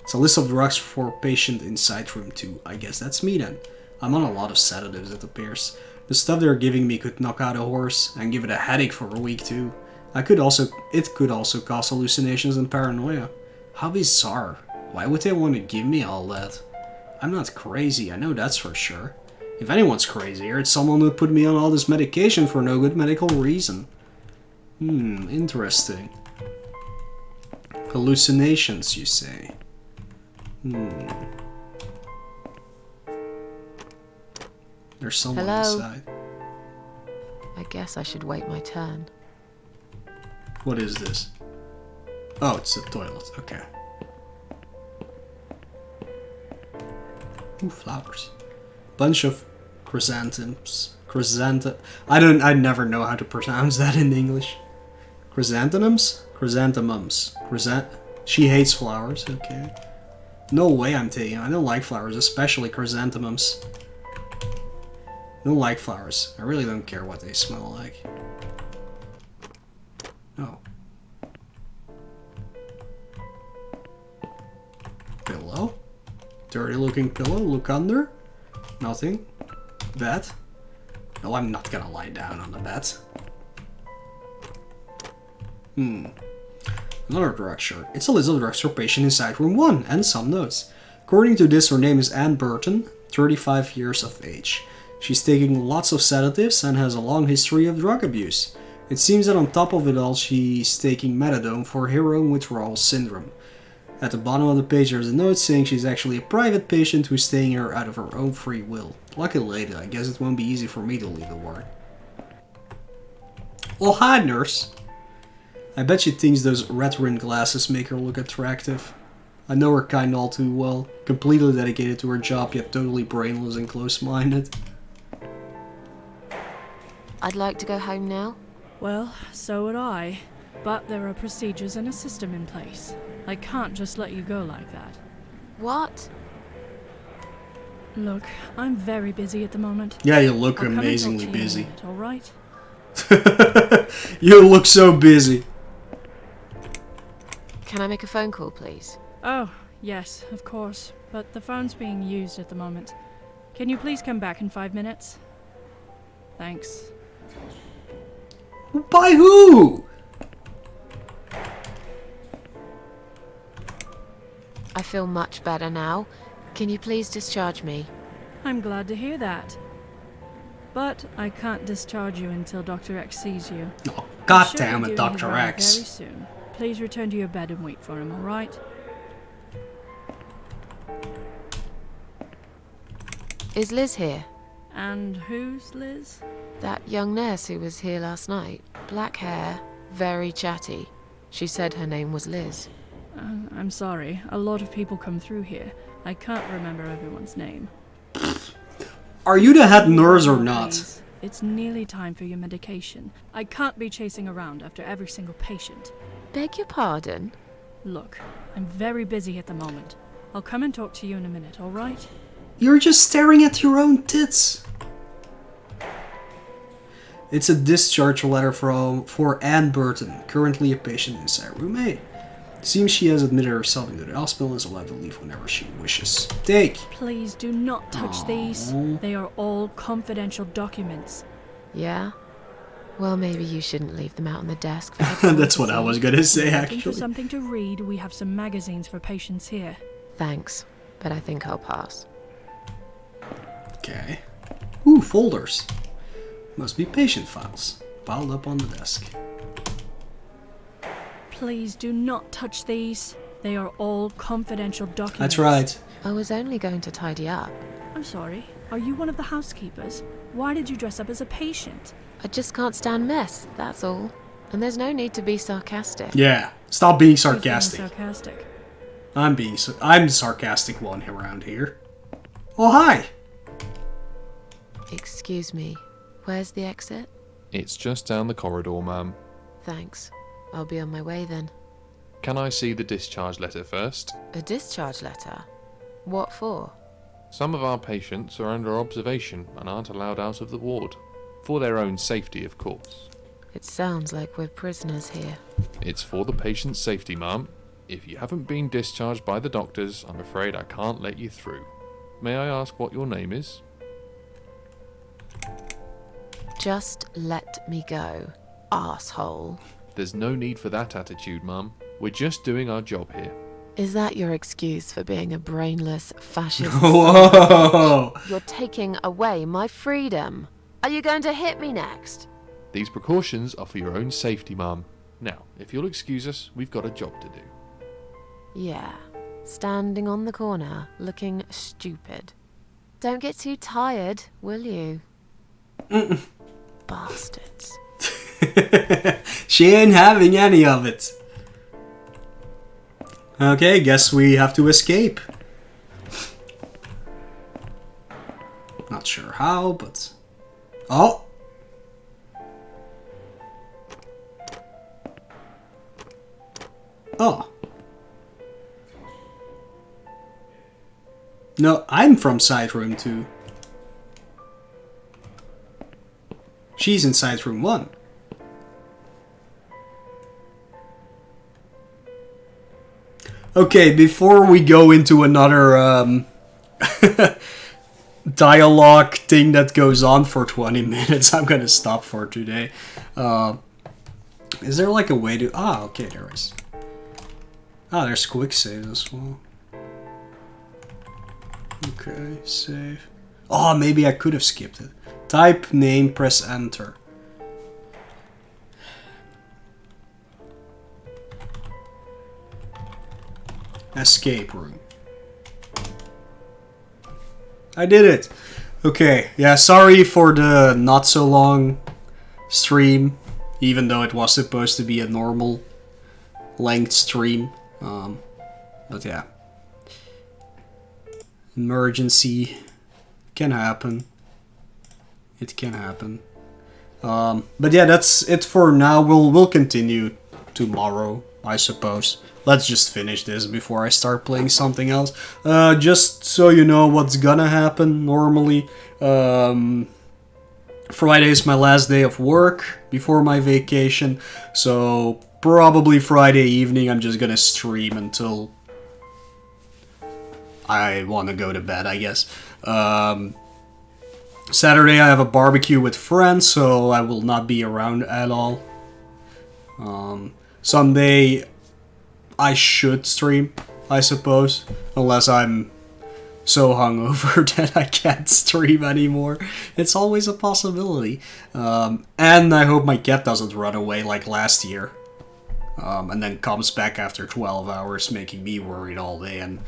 It's a list of drugs for patient inside room 2. I guess that's me then. I'm on a lot of sedatives, it appears. The stuff they're giving me could knock out a horse and give it a headache for a week too. It could also cause hallucinations and paranoia. How bizarre. Why would they want to give me all that? I'm not crazy, I know that's for sure. If anyone's crazy here, it's someone who put me on all this medication for no good medical reason. Interesting. Hallucinations, you say? There's someone Hello? inside. I guess I should wait my turn. What is this? Oh, it's the toilet. Okay. Ooh, flowers. Bunch of chrysanthemums. I never know how to pronounce that in English. Chrysanthemums? Chrysanthemums. She hates flowers, okay. No way I'm taking I don't like flowers, especially chrysanthemums. Don't like flowers. I really don't care what they smell like. Oh. Pillow? Dirty looking pillow. Look under. Nothing. Bed. No, I'm not gonna lie down on the bed. Another drug chart. It's a list of drugs for patient inside room 1 and some notes. According to this, her name is Anne Burton, 35 years of age. She's taking lots of sedatives and has a long history of drug abuse. It seems that on top of it all, she's taking methadone for heroin withdrawal syndrome. At the bottom of the page there's a note saying she's actually a private patient who's staying here out of her own free will. Lucky lady, I guess it won't be easy for me to leave the ward. Oh, hi, nurse. I bet she thinks those red-rimmed glasses make her look attractive. I know her kind all too well. Completely dedicated to her job, yet totally brainless and close-minded. I'd like to go home now. Well, so would I. But there are procedures and a system in place. I can't just let you go like that. What? Look, I'm very busy at the moment. Yeah, you look I'll come and talk amazingly to you in a busy. minute, all right? You look so busy. Can I make a phone call, please? Oh, yes, of course. But the phone's being used at the moment. Can you please come back in 5 minutes? Thanks. By who? I feel much better now. Can you please discharge me? I'm glad to hear that. But I can't discharge you until Dr. X sees you. Oh, God He's damn surely it, doing his Dr. round X. Very soon. Please return to your bed and wait for him, all right? Is Liz here? And who's Liz? That young nurse who was here last night. Black hair, very chatty. She said her name was Liz. I'm sorry. A lot of people come through here. I can't remember everyone's name. Are you the head nurse or not? Please, it's nearly time for your medication. I can't be chasing around after every single patient. Beg your pardon? Look, I'm very busy at the moment. I'll come and talk to you in a minute, all right? You're just staring at your own tits. It's a discharge letter for Anne Burton, currently a patient inside room A. Seems she has admitted herself into the hospital and is allowed to leave whenever she wishes. Take! Please do not touch these. They are all confidential documents. Yeah? Well, maybe you shouldn't leave them out on the desk. For everyone That's to what I see. was gonna say, Looking for actually. something to read, we have some magazines for patients here. Thanks, but I think I'll pass. Okay. Ooh, folders. Must be patient files. Piled up on the desk. Please do not touch these. They are all confidential documents. That's right. I was only going to tidy up. I'm sorry. Are you one of the housekeepers? Why did you dress up as a patient? I just can't stand mess, that's all. And there's no need to be sarcastic. Yeah. Stop being Who's being sarcastic. sarcastic? I'm the sarcastic one around here. Oh, hi! Excuse me, where's the exit? It's just down the corridor, ma'am. Thanks. I'll be on my way then. Can I see the discharge letter first? A discharge letter? What for? Some of our patients are under observation and aren't allowed out of the ward. For their own safety, of course. It sounds like we're prisoners here. It's for the patient's safety, ma'am. If you haven't been discharged by the doctors, I'm afraid I can't let you through. May I ask what your name is? Just let me go, arsehole. There's no need for that attitude, ma'am. We're just doing our job here. Is that your excuse for being a brainless fascist? Whoa! You're taking away my freedom. Are you going to hit me next? These precautions are for your own safety, Mum. Now, if you'll excuse us, we've got a job to do. Yeah, standing on the corner, looking stupid. Don't get too tired, will you? Bastards. She ain't having any of it. Okay, guess we have to escape. Not sure how, but... Oh! Oh. No, I'm from side room 2. She's in side room 1. Okay, before we go into another dialogue thing that goes on for 20 minutes, I'm gonna stop for today. Is there like a way to... Ah, okay, there is. Ah, there's quick save as well. Okay, save. Oh, maybe I could have skipped it. Type name, press enter. Escape room. I did it! Okay, yeah, sorry for the not so long stream, even though it was supposed to be a normal length stream. But yeah. Emergency. Can happen. It can happen. But yeah, that's it for now. We'll continue tomorrow, I suppose. Let's just finish this before I start playing something else. Just so you know what's gonna happen normally. Friday is my last day of work before my vacation. So probably Friday evening I'm just gonna stream until I want to go to bed, I guess. Saturday I have a barbecue with friends, so I will not be around at all. Sunday I should stream, I suppose, unless I'm so hungover that I can't stream anymore. It's always a possibility. And I hope my cat doesn't run away like last year. And then comes back after 12 hours, making me worried all day and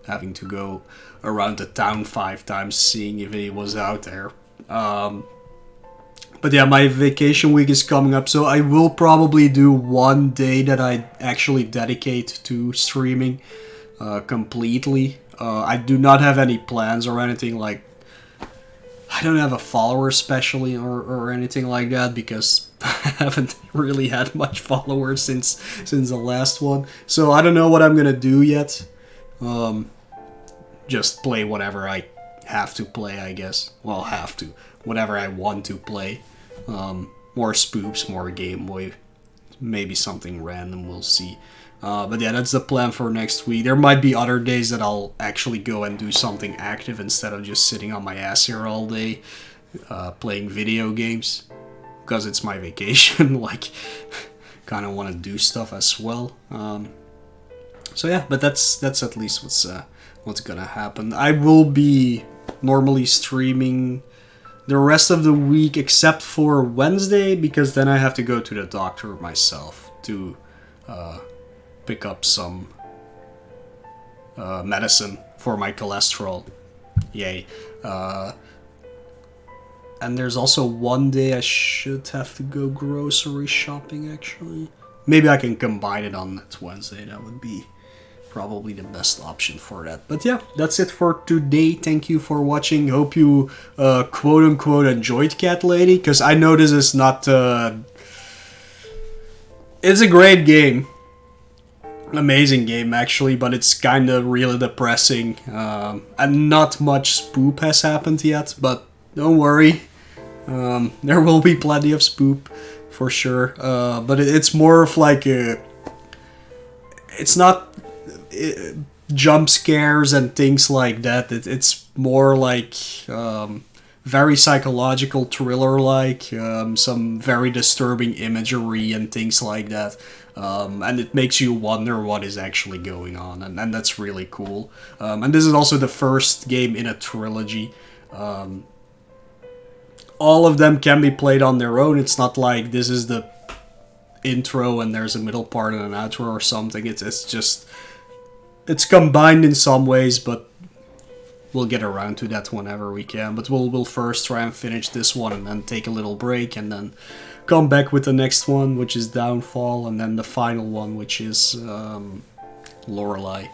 having to go around the town 5 times seeing if he was out there. But yeah, my vacation week is coming up, so I will probably do one day that I actually dedicate to streaming completely. I do not have any plans or anything, like I don't have a follower specially or anything like that, because I haven't really had much followers since the last one. So I don't know what I'm gonna do yet. Just play whatever I have to play, I guess. Well, have to. Whatever I want to play. More spoops, more Game Boy. Maybe something random, we'll see. But yeah, that's the plan for next week. There might be other days that I'll actually go and do something active instead of just sitting on my ass here all day playing video games. Because it's my vacation, like, kind of want to do stuff as well. So yeah, but that's at least what's gonna happen. I will be normally streaming the rest of the week except for Wednesday, because then I have to go to the doctor myself to pick up some medicine for my cholesterol. Yay. And there's also one day I should have to go grocery shopping, actually. Maybe I can combine it on that Wednesday. That would be probably the best option for that. But yeah, that's it for today. Thank you for watching. Hope you quote-unquote enjoyed Cat Lady, because I know this is not... It's a great game. Amazing game, actually, but it's kind of really depressing. And not much spoop has happened yet, but don't worry. There will be plenty of spoop, for sure. But it's more of like a... It's not jump scares and things like that. It's more like very psychological thriller-like, some very disturbing imagery and things like that. And it makes you wonder what is actually going on, and that's really cool. And this is also the first game in a trilogy. All of them can be played on their own. It's not like this is the intro and there's a middle part and an outro or something. It's just... It's combined in some ways, but we'll get around to that whenever we can. But we'll first try and finish this one and then take a little break and then come back with the next one, which is Downfall, and then the final one, which is Lorelei.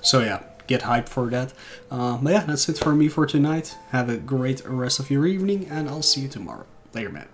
So yeah, get hyped for that. But yeah, that's it for me for tonight. Have a great rest of your evening, and I'll see you tomorrow. Later, man.